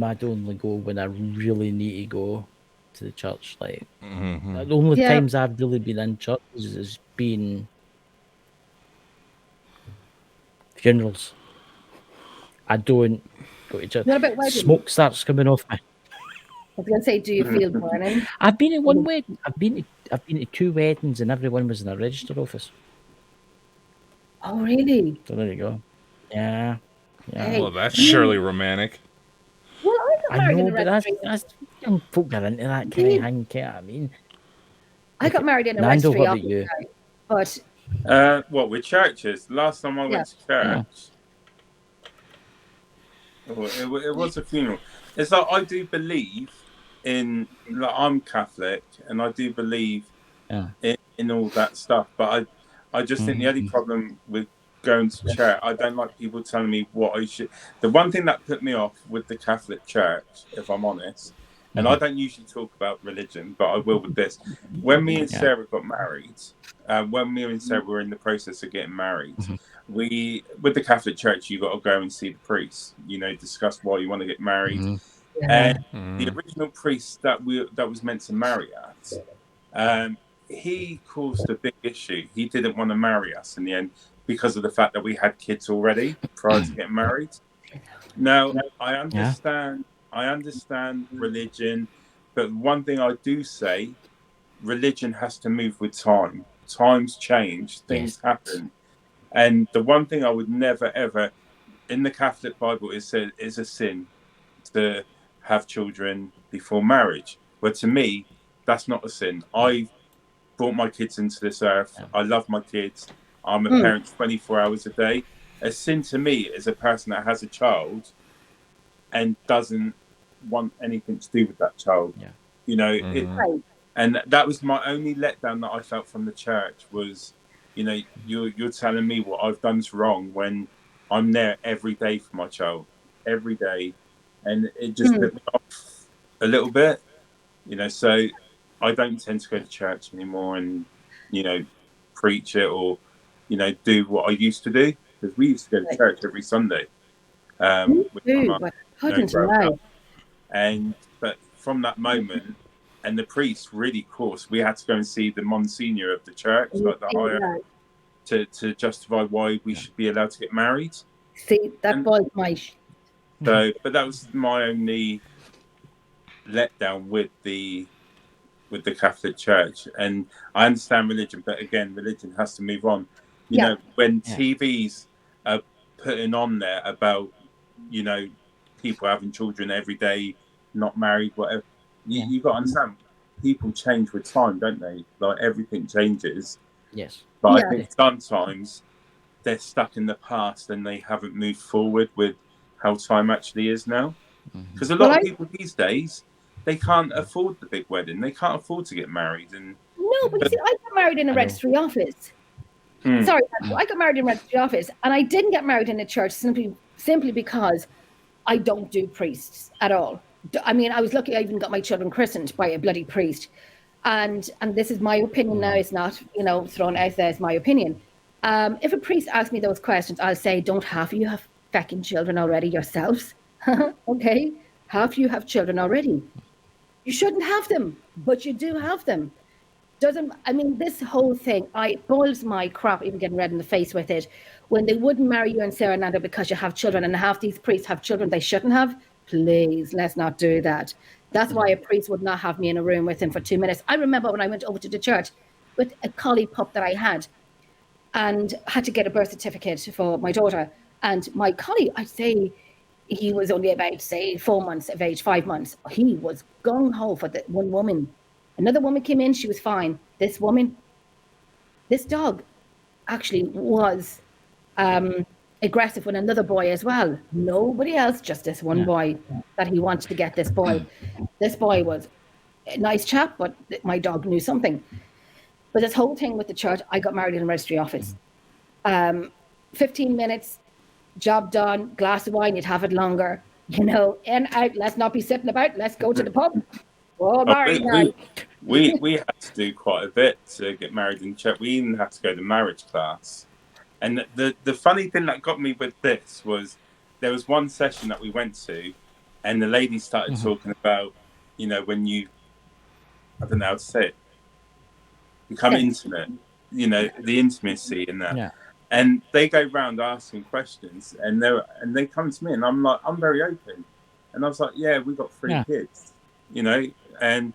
I'd only go when I really need to go to the church. Like the only Yeah. times I've really been in churches has been funerals. I don't go to church. What about weddings? Smoke starts coming off me. I was going to say, do you feel burning? I've been at one wedding. I've been to 2 weddings, and everyone was in a register office. Oh, really? So there you go. Yeah. Hey, Well, that's surely romantic. well, I got I married in know, a but registry. that's young folk are into that kind of thing. You know what I mean? I got married in a Nando, registry what about office, you? but What with churches? Last time I went to church, it was a funeral. It's like I do believe in. Like, I'm Catholic, and I do believe in all that stuff. But I just think the only problem with going to church, I don't like people telling me what I should. The one thing that put me off with the Catholic Church, if I'm honest, and I don't usually talk about religion, but I will with this. When me and Sarah got married, when me and Sarah were in the process of getting married, with the Catholic Church, you got to go and see the priest. You know, discuss why you want to get married, and the original priest that was meant to marry us, he caused a big issue. He didn't want to marry us in the end because of the fact that we had kids already prior to getting married. Now, I understand religion, but one thing I do say, religion has to move with time. Times change, things happen. And the one thing I would never, ever, in the Catholic Bible, it said it's a sin to have children before marriage. But to me, that's not a sin. I've brought my kids into this earth. I love my kids. I'm a parent 24 hours a day. A sin to me is a person that has a child and doesn't want anything to do with that child. You know, and that was my only letdown that I felt from the church was, you know, you're telling me what I've done's wrong when I'm there every day for my child, every day. And it just put me off a little bit, you know, so I don't tend to go to church anymore and, you know, preach it or, you know, do what I used to do. Because we used to go to church every Sunday. With my mum, but from that moment, and the priest really, of course, we had to go and see the Monsignor of the church, like the higher, to justify why we should be allowed to get married. See, that was my... So, but that was my only letdown with the Catholic Church. And I understand religion, but again, religion has to move on. You know, when TVs are putting on there about, you know, people having children every day, not married, whatever, you got to understand, people change with time, don't they? Like, everything changes. Yes. But I think sometimes they're stuck in the past and they haven't moved forward with how time actually is now. Because a lot of people these days, they can't afford the big wedding. They can't afford to get married. And no, but you see, I got married in a registry office. Sorry, I got married in a registry office, and I didn't get married in a church simply because I don't do priests at all. I mean, I was lucky I even got my children christened by a bloody priest. And this is my opinion now. It's not, you know, thrown out there as my opinion. If a priest asks me those questions, I'll say, don't half of you have fucking children already yourselves? Okay? Half of you have children already. You shouldn't have them, but you do have them. This whole thing, it boils my crap even getting red in the face with it. When they wouldn't marry you and Sarah Nando because you have children, and half these priests have children they shouldn't have, please, let's not do that. That's why a priest would not have me in a room with him for 2 minutes. I remember when I went over to the church with a collie pup that I had and had to get a birth certificate for my daughter. And my collie, I'd say he was only about, say, 4 months of age, 5 months. He was gung-ho for the one woman. Another woman came in, she was fine. This dog actually was aggressive with another boy as well. Nobody else, just this one boy that he wanted to get this boy. This boy was a nice chap, but my dog knew something. But this whole thing with the church, I got married in a registry office. 15 minutes, job done, glass of wine, you'd have it longer. You know, in, out, let's not be sitting about, let's go to the pub. Oh, married now. we had to do quite a bit to get married in church. We even had to go to marriage class. And the funny thing that got me with this was there was one session that we went to, and the lady started talking about, when you, I don't know how to say it, become intimate, the intimacy in that. Yeah. And they go round asking questions, and they come to me, and I'm like, I'm very open, and I was like, yeah, we got 3 kids, and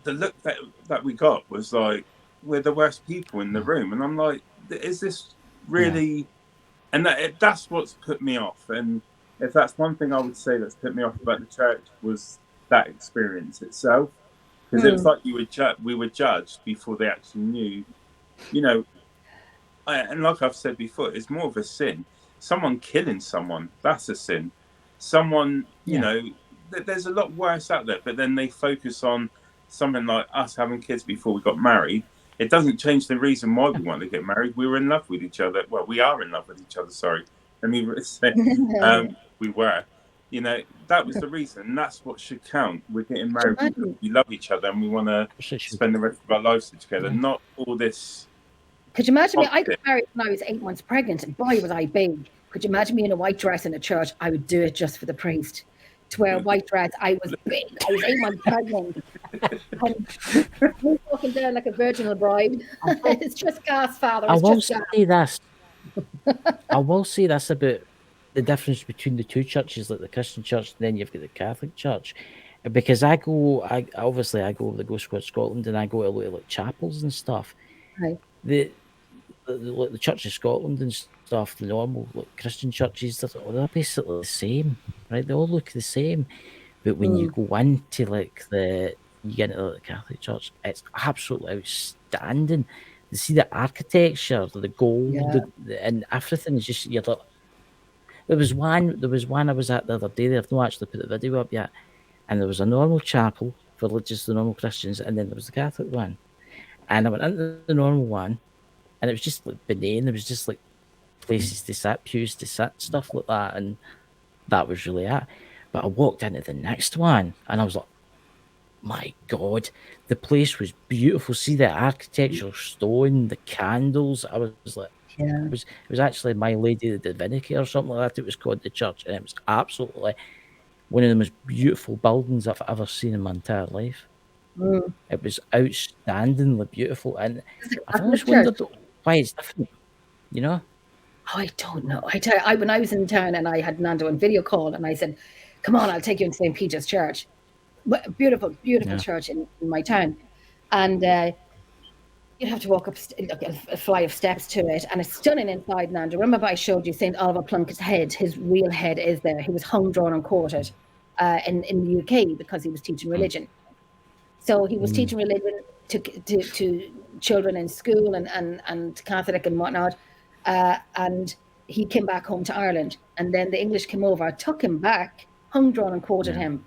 the look that we got was like, we're the worst people in the room, and I'm like, is this really? And that's what's put me off. And if that's one thing I would say that's put me off about the church, was that experience itself, because it was like we were judged before they actually knew, and like I've said before, it's more of a sin. Someone killing someone, that's a sin. Someone, there's a lot worse out there, but then they focus on something like us having kids before we got married. It doesn't change the reason why we want to get married. We were in love with each other. Well, we are in love with each other. Sorry. Let me say, we were. That was the reason. And that's what should count. We're getting married because we love each other and we want to spend the rest of our lives together. Not all this. Could you imagine me? I got married when I was 8 months pregnant, and boy, was I big. Could you imagine me in a white dress in a church? I would do it just for the priest. To wear a white dress, I was big. I was 8 months pregnant. And walking down like a virginal bride. It's just gas, Father. I will say this about the difference between the two churches, like the Christian church, and then you've got the Catholic church. Because I go over to Go Squad Scotland, and I go to a lot of like chapels and stuff. Right. The Church of Scotland and stuff, the normal like Christian churches, they're basically the same, right? They all look the same. But when you go into like you get into the Catholic Church, it's absolutely outstanding. You see the architecture, the gold, and everything is just, you're like, there was one I was at the other day. They've not actually put the video up yet, and there was a normal chapel for just the normal Christians, and then there was the Catholic one. And I went into the normal one, and it was just like benign. There was just like places to sit, pews to sit, stuff like that, and that was really it. But I walked into the next one, and I was like, my God, the place was beautiful. See the architectural stone, the candles. I was like, it was actually My Lady of the Divinity or something like that. It was called the church, and it was absolutely one of the most beautiful buildings I've ever seen in my entire life. It was outstandingly beautiful, and I've always wondered why it's different, Oh, I don't know. I tell you, when I was in town and I had Nando on video call, and I said, come on, I'll take you into St. Peter's Church. Beautiful church in my town. And you'd have to walk up a flight of steps to it, and it's stunning inside, Nando. Remember I showed you St. Oliver Plunkett's head? His real head is there. He was hung, drawn, and quartered in the UK because he was teaching religion. So he was teaching religion to children in school and Catholic and whatnot. And he came back home to Ireland. And then the English came over, took him back, hung, drawn, and quartered him.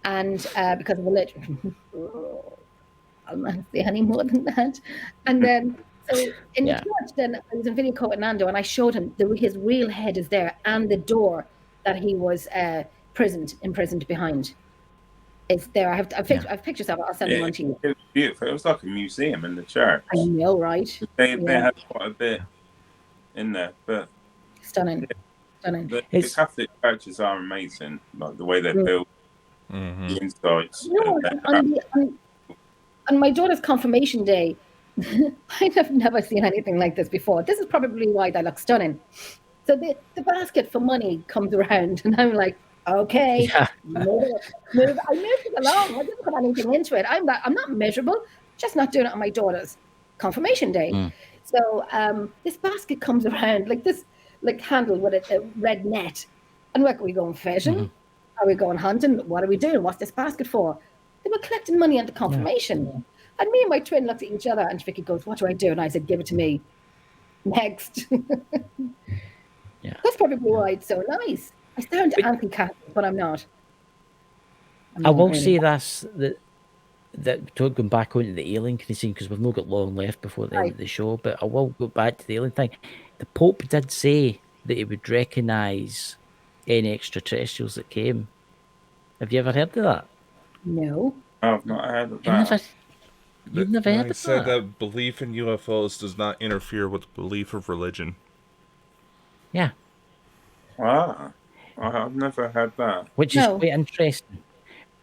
And because of religion. I'll not say any more than that. And then, so in the church, then I was in video call with Nando, and I showed him his real head is there, and the door that he was imprisoned behind. It's there. I've pictures of it. I'll send them on to you. It was beautiful. It was like a museum in the church. I know, right? They had quite a bit in there, but stunning. The Catholic churches are amazing, like the way they're built, the insides. On my daughter's confirmation day, I have never seen anything like this before. This is probably why they look stunning. So the basket for money comes around, and I'm like, okay, move. I moved it along. I didn't put anything into it. I'm not miserable. Just not doing it on my daughter's confirmation day. So this basket comes around like this, like handled with a red net. And where are we going fishing? Are we going hunting? What are we doing? What's this basket for? They were collecting money under confirmation. And me and my twin looked at each other, and Vicky goes, what do I do? And I said, give it to me. Next. That's probably why it's so nice. I sound anti-Catholic, but I'm not. I will say this, that going back onto the alien scene, because we've not got long left before the end of the show, but I will go back to the alien thing. The Pope did say that he would recognise any extraterrestrials that came. Have you ever heard of that? No. I've not heard of You've never, that. you've never heard I of said that? that belief in UFOs does not interfere with the belief of religion. Yeah, Ah, I've never heard that. which is No, quite interesting.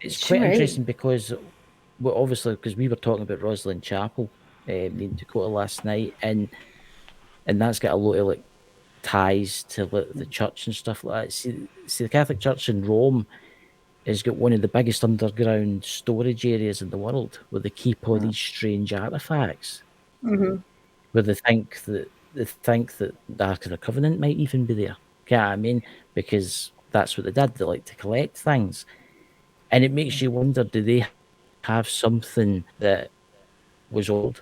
it It's quite sure is. interesting because, well, obviously, because we were talking about Rosslyn Chapel, me and Dakota last night, and that's got a lot of like ties to like, the church and stuff like that. See, the Catholic Church in Rome has got one of the biggest underground storage areas in the world, where they keep all these strange artifacts. Hmm. Where they think that the Ark of the Covenant might even be there. You know what I mean? Because that's what they did. They like to collect things, and it makes you wonder: do they have something that was old,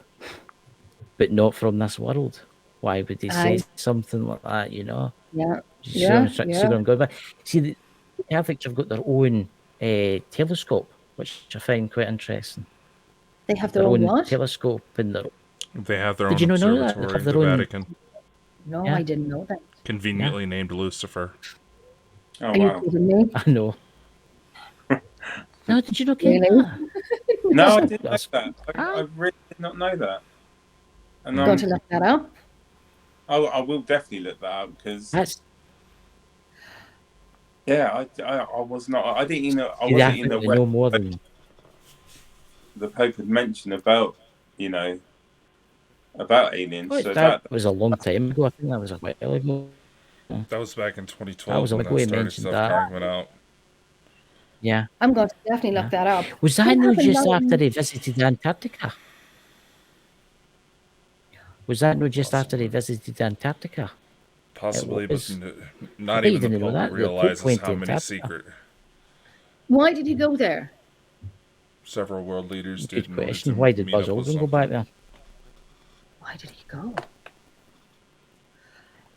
but not from this world? Why would they I say something like that? You know? yeah, Do you yeah, see yeah. where I'm going? But see, the Catholics have got their own telescope, which I find quite interesting. They have their Their own own what? telescope and their. They have their Did own you not know that they observatory have in the their own? Vatican, No, Yeah, I didn't know that. yeah. conveniently named Lucifer. Oh Are you wow. kidding me? I know. No, did you not get Really? that? No, I Listen, didn't know that's that. I ah, really did not know that. And Going to look that up. I will definitely look that up because that's yeah, I was not. I didn't even know. I see, I wasn't even think they aware know more than the Pope had mentioned about you know about aliens. oh, So that that was a long time ago. I think that was a while ago. That was back in That 2012 was a when while ago that he started mentioned stuff that. coming out. Yeah, I'm going to definitely yeah. look that up. Was We that no have a just lot after of he visited Antarctica? Was that no just after he Possibly. visited Antarctica? It Possibly, but was. I not bet you even the didn't know Pope that. The Pope realizes went how to many Antarctica. secret Why did he go there? several world leaders did Good in order question. to Why did meet Buzz up with Aldrin go back something. there? Why did he go?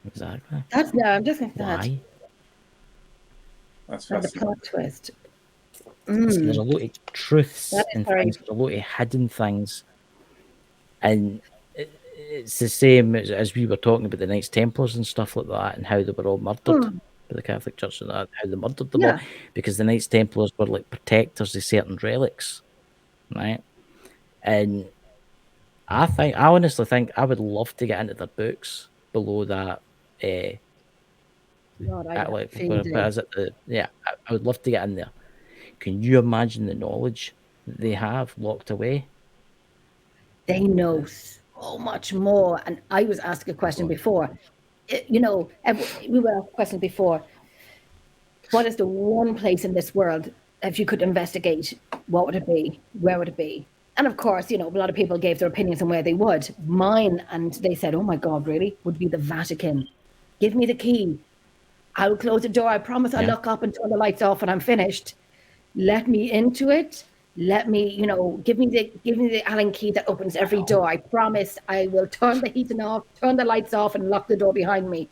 Exactly. That's yeah. I'm just like that. Why? that's And the fascinating. plot twist. See, there's a lot of truths That is and very. things. There's a lot of hidden things, and it's the same as we were talking about the Knights Templars and stuff like that, and how they were all murdered Hmm. by the Catholic Church and that, how they murdered them all, Yeah. because the Knights Templars were like protectors of certain relics, right? And I honestly think I would love to get into their books below that. God, I'd have a Like, field what day. is it? I would love to get in there. Can you imagine the knowledge that they have locked away? They know so much more. And I was asked a question before. We were asked a question before. What is the one place in this world, if you could investigate, what would it be? Where would it be? And of course, a lot of people gave their opinions on where they would. Mine, and they said, oh my God, really? Would be the Vatican. Give me the key. I'll close the door. I promise I'll Yeah, look up and turn the lights off when I'm finished. Let me into it. Let me, give me the Allen key that opens every door. I promise I will turn the heating off, turn the lights off, and lock the door behind me.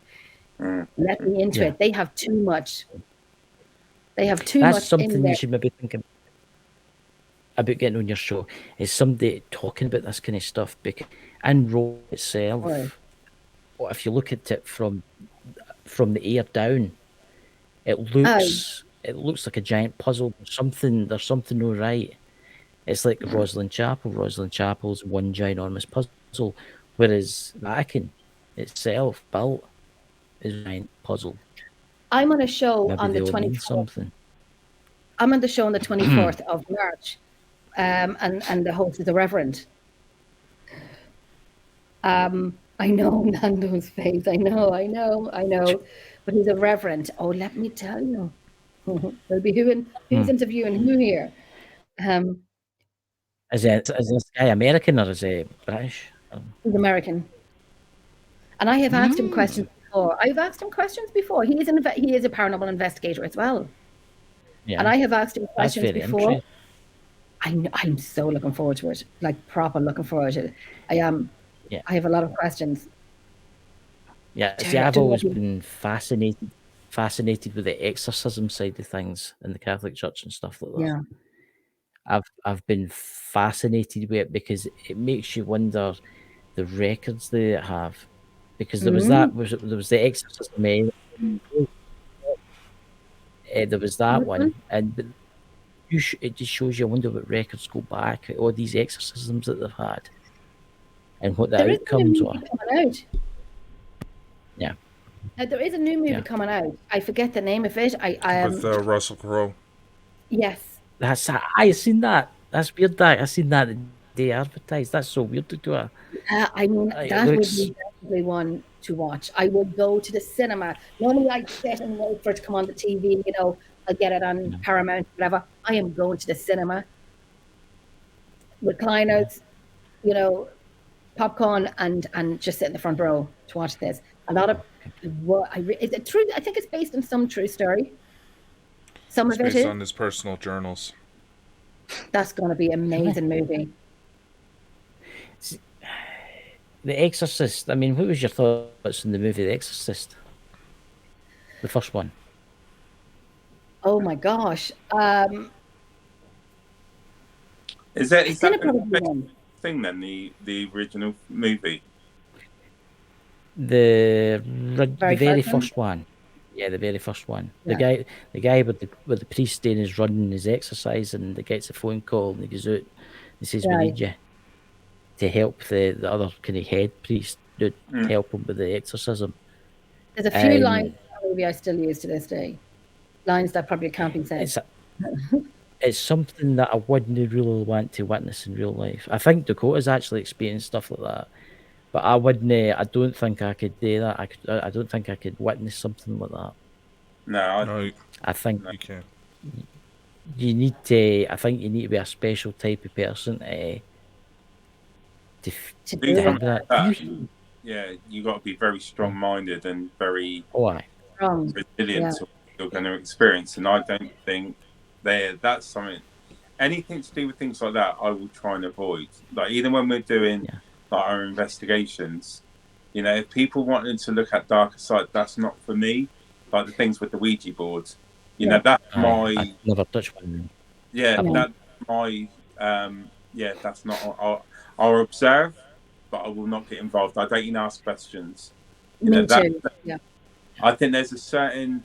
Let me into yeah. it. They have too much. They have too That's much in something you there. should maybe think about getting on your show. Is somebody talking about this kind of stuff? Because in Rome itself, Right. or if you look at it from the air down, it Oh, looks like a giant puzzle. There's something no right. It's like Rosslyn Chapel. Rosslyn Chapel's one ginormous puzzle, whereas Vatican itself built is a giant puzzle. I'm on a show Maybe on they the all mean 24th. something. I'm on the show on the 24th of March, and the host is the Reverend. I know Nando's face. I know. But he's a Reverend. Oh, let me tell you. There'll be who's interviewing who here. Um, Is this guy American or is he British? he's American. And I have asked him questions before. I've asked him questions before. He is a paranormal investigator as well. Yeah, And I have asked him that's questions very before. interesting. I'm so looking forward to it, like proper looking forward to it. I am. Yeah, I have a lot of questions. yeah. See, Do, I've do always you- been fascinated with the exorcism side of things in the Catholic Church and stuff like that. yeah. I've been fascinated with it because it makes you wonder the records they have. Because there was Mm, there was the exorcism, there was that which one? one, and it just shows you, I wonder what records go back at all these exorcisms that they've had and what the There is a new outcomes movie were. coming out. Yeah. There is a new movie Yeah. coming out. I forget the name of it. With Russell Crowe. Yes. I seen that. That's weird. That I seen that the day advertised. That's so weird to go. I mean, It that would looks. be definitely one to watch. I would go to the cinema. Normally, I sit and wait for it to come on the TV. You know, I'll get it on Paramount, whatever. I am going to the cinema, recliners, you know, popcorn, and just sit in the front row to watch this. A lot of is it true? I think it's based on some true story. Some It's of it based is. on his personal journals. That's going to be an amazing movie. The Exorcist. I mean, what was your thoughts on the movie The Exorcist? The first one. Oh my gosh. Is that It's gonna the probably be best one. thing then? The original movie. The very first one? first one. Yeah, the very first one. Yeah. The guy with the priest in is running his exercise, and he gets a phone call, and he goes out. He says, "We Right. need you to help the other kind of head priest dude, help him with the exorcism." There's a few Um, lines in that movie I still use to this day. Lines that probably can't be said. It's something that I wouldn't really want to witness in real life. I think Dakota's actually experienced stuff like that, but I wouldn't. I don't think I could do that. I don't think I could witness something like that. No, No, I think you can't. you need to. I think you need to be a special type of person to To to do have that. that. yeah, you got to be very strong-minded and very Oh, aye. Wrong. resilient to what you're going to experience. And I don't think that's something. Anything to do with things like that, I will try and avoid. Like even when we're doing like our investigations, you know, if people wanted to look at darker side, that's not for me. Like the things with the Ouija boards, you know, that's my I never touched one. yeah, No. that's my yeah, that's not. I'll observe, but I will not get involved. I don't even ask questions. You know, Me that, too. Yeah. I think there's a certain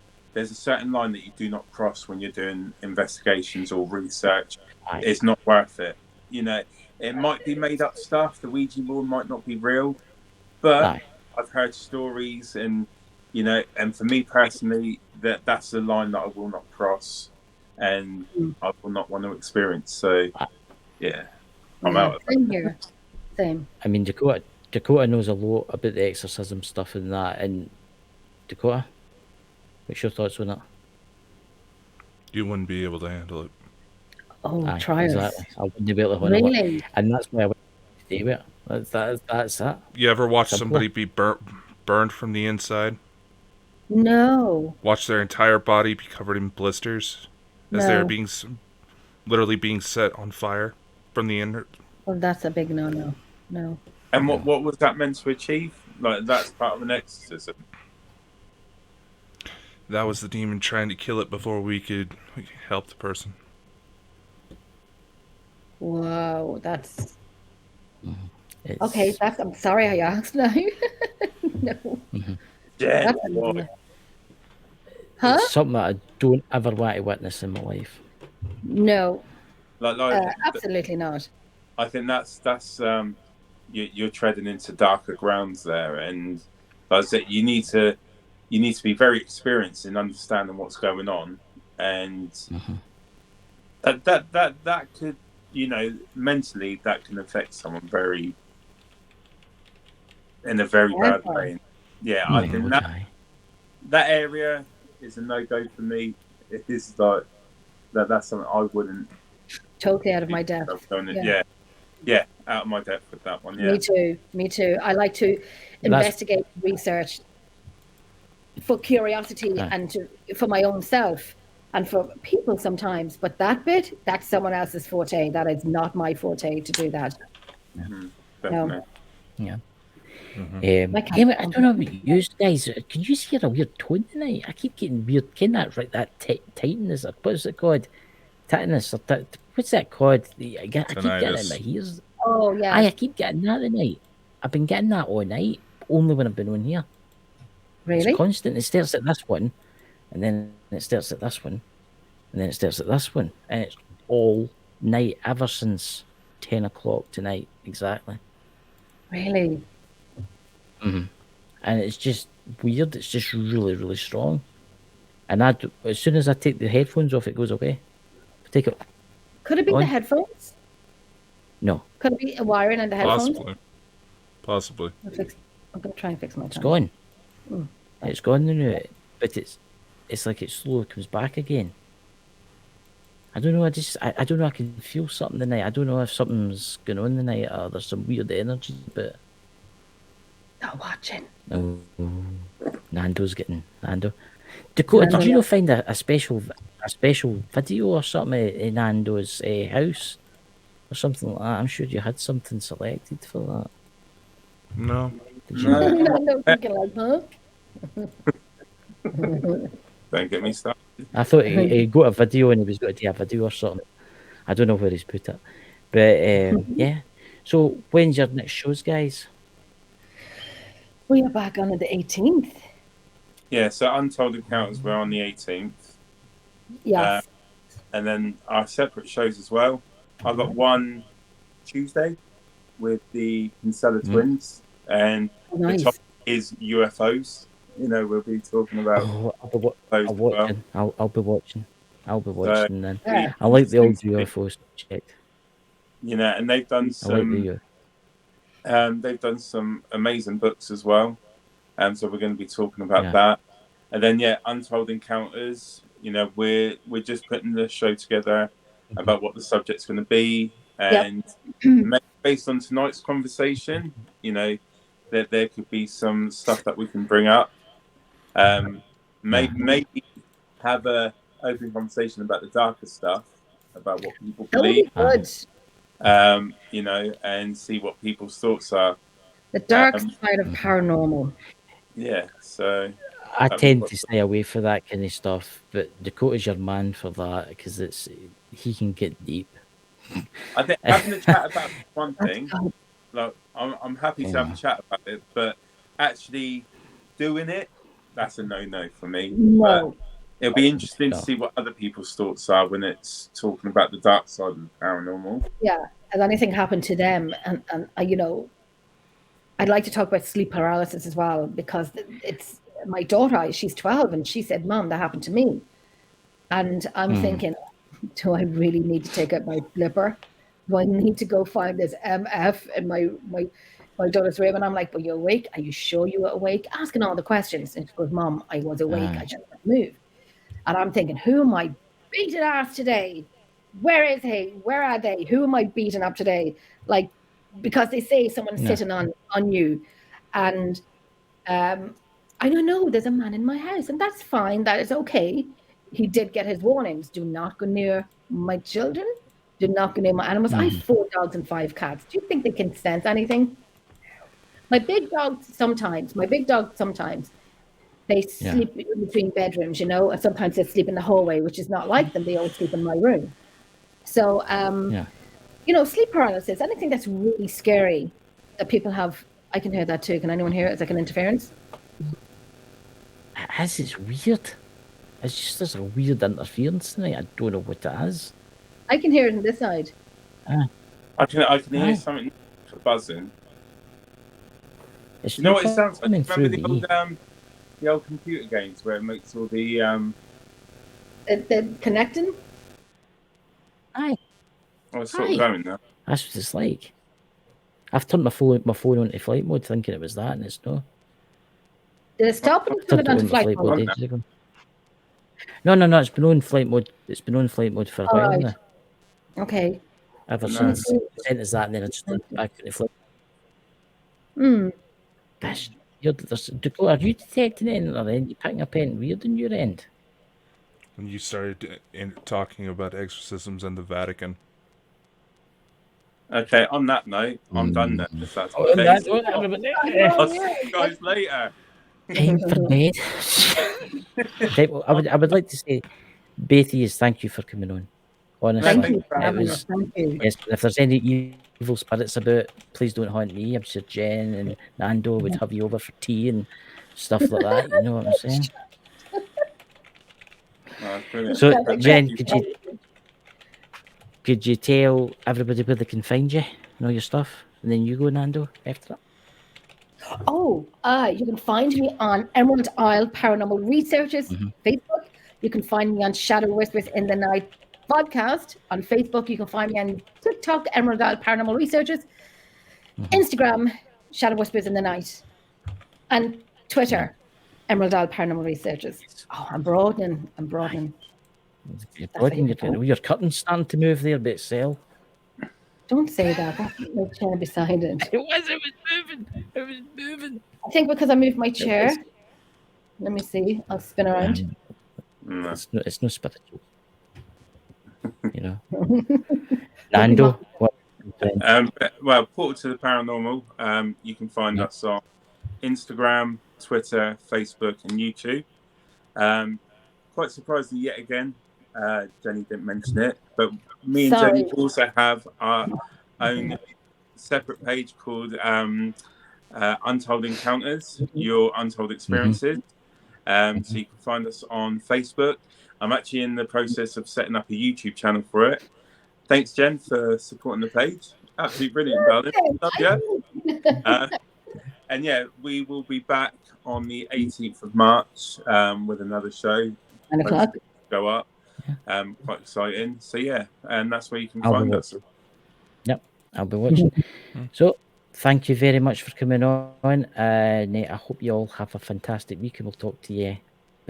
line that you do not cross when you're doing investigations or research. Aye. It's not worth it. You know, it might be made up stuff. The Ouija board might not be real, but Aye. I've heard stories, and you know, and for me personally, that's the line that I will not cross, and I will not want to experience. So, yeah, I'm out of that. Same here. Same. I mean, Dakota knows a lot about the exorcism stuff and that. And Dakota, what's your thoughts on that? You wouldn't be able to handle it. Oh, Aye, trials. exactly. I wouldn't be able to handle it. Really? And that's why I wouldn't stay with it. That's that. You ever watch Simple. somebody be burned from the inside? No. Watch their entire body be covered in blisters as they're No. being literally being set on fire from the inner. Well, that's a big no. No. And what was that meant to achieve? Like that's part of an exorcism. That was the demon trying to kill it before we could help the person. Whoa, that's It's, okay. I'm sorry I asked now. No. Yeah. That's a- Huh? It's something that I don't ever want to witness in my life. No. Like Absolutely not. I think that's you're treading into darker grounds there, and like I said, you need to be very experienced in understanding what's going on, and that could, you know, mentally that can affect someone in a very bad way. Yeah, I think that area is a no-go for me. It is like that's something I wouldn't. Totally out of my depth. Yeah, out of my depth with that one. Yeah. Me too. I like to investigate, research for curiosity and for my own self and for people sometimes. But that bit, that's someone else's forte. That is not my forte to do that. Definitely. Yeah. I I don't know about you guys. Can you hear a weird tone tonight? I keep getting weird. Can that tightness? What is it called? Titanus? What's that called? I keep getting it in my ears. Oh yeah. I keep getting that tonight. I've been getting that all night. Only when I've been on here. Really? It's constant. It starts at this one, and then it starts at this one, and then it starts at this one, and all night ever since 10 o'clock tonight exactly. Really? And it's just weird. It's just really, really strong. And as soon as I take the headphones off, it goes away. Take it. Could it be the On? headphones? No, Could it be a wiring and the headphones? Possibly. I'm going to try and fix my it's time. gone. It's gone now, but it's like it slowly comes back again. I don't know. I don't know. I can feel something tonight. I don't know if something's going on tonight or there's some weird energy. But Not watching. oh, Nando. Dakota, did you not find a special video or something in Nando's house or something like that? I'm sure you had something selected for that. No. Did you? No, thinking like, huh? Don't get me started. I thought he got a video and he was going to do a video or something. I don't know where he's put it. But yeah. So when's your next shows, guys? We are back on the 18th. Yeah, so Untold Encounters were on the 18th. Yes. And then our separate shows as well. I've got one Tuesday with the Kinsella twins. And Nice. the topic is UFOs. You know, we'll be talking about I'll be watching. Then. Yeah. I like the old UFO subject. You know, and they've done I like the they've done some amazing books as well. So we're going to be talking about Yeah. that. And then Untold Encounters. You know, we're just putting the show together about what the subject's going to be, and maybe based on tonight's conversation, you know, that there could be some stuff that we can bring up. Maybe have a open conversation about the darker stuff, about what people That would believe. be good. You know, and see what people's thoughts are. The dark side of paranormal. Yeah, so I tend to stay away from that kind of stuff, but Dakota's your man for that because he can get deep. I think having a chat about one thing, like I'm happy to have a chat about it, but actually doing it, that's a no for me. No. But it'll be interesting to see what other people's thoughts are when it's talking about the dark side of the paranormal. Yeah. Has anything happened to them? And you know, I'd like to talk about sleep paralysis as well, because it's my daughter, she's 12, and she said, Mom, that happened to me. And I'm thinking, do I really need to take out my flipper? Do I need to go find this MF in my daughter's room? And I'm like, well, you're awake? Are you sure you were awake? Asking all the questions. And she goes, Mom, I was awake. I just couldn't move. And I'm thinking, who am I beating ass today? Where is he? Where are they? Who am I beating up today? Like, because they say someone's sitting on you. And I don't know, there's a man in my house, and that's fine. That is okay. He did get his warnings. Do not go near my children. Do not go near my animals. I have 4 dogs and 5 cats. Do you think they can sense anything? My big dogs sometimes, they sleep between bedrooms, you know, and sometimes they sleep in the hallway, which is not like them. They always sleep in my room. So, you know, sleep paralysis, anything that's really scary that people have, I can hear that too. Can anyone hear it? It's like an interference. It's weird. It's just there's a weird interference tonight. I don't know what that is. I can hear it on this side. I can hear something buzzing. It's You know what it not sounds like? coming through Remember the old computer games where it makes all the The connecting? Aye. Oh, it's sort of going now. That's what it's like. I've turned my phone onto flight mode thinking it was that, and it's no. Did it stop and turn it onto flight mode? ages ago. No. It's been on flight mode. It's been on flight mode for a while now. Okay. Ever since it sent us that, and then I just went back to the flight. That's weird. Dakota, are you detecting anything, or are you picking up anything weird on your end? When you started talking about exorcisms and the Vatican. Okay, on that note, I'm done then. If that's okay. I'll see you guys later. Time for bed. Right, well, I would like to say, both of you, thank you for coming on. Honestly, Thank you for having us. Thank you. yes. If there's any evil spirits about, please don't haunt me. I'm sure Jen and Nando would have you over for tea and stuff like that. You know what I'm saying? Brilliant. So, Jen, could you could you tell everybody where they can find you and all your stuff? And then you go, Nando, after that. Oh, you can find me on Emerald Isle Paranormal Researchers Facebook. You can find me on Shadow Whispers in the Night podcast on Facebook. You can find me on TikTok, Emerald Isle Paranormal Researchers, Instagram, Shadow Whispers in the Night, and Twitter, Emerald Isle Paranormal Researchers. Oh, I'm broadening. Your curtain's starting to move there, but sell. Don't say that. That's my chair beside it. It was moving. I think because I moved my chair. Let me see. I'll spin around. It's no spiritual. You know. Nando, what? Well, Portal to the Paranormal. You can find us on Instagram, Twitter, Facebook, and YouTube. Quite surprisingly, yet again, Jenny didn't mention it, but me and Jenny also have our own separate page called Untold Encounters, Your Untold Experiences. So you can find us on Facebook. I'm actually in the process of setting up a YouTube channel for it. Thanks, Jen, for supporting the page. Absolutely brilliant, darling. Love you. And yeah, we will be back on the 18th of March with another show. 9 o'clock. Go up. Quite exciting. So yeah, and that's where you can find us. Yep, I'll be watching. So thank you very much for coming on. I hope you all have a fantastic week, and we'll talk to you.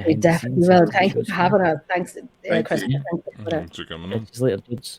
We definitely will. Thank you for having us. Thanks, Thank Chris. you. Thanks for coming on. Later, dudes.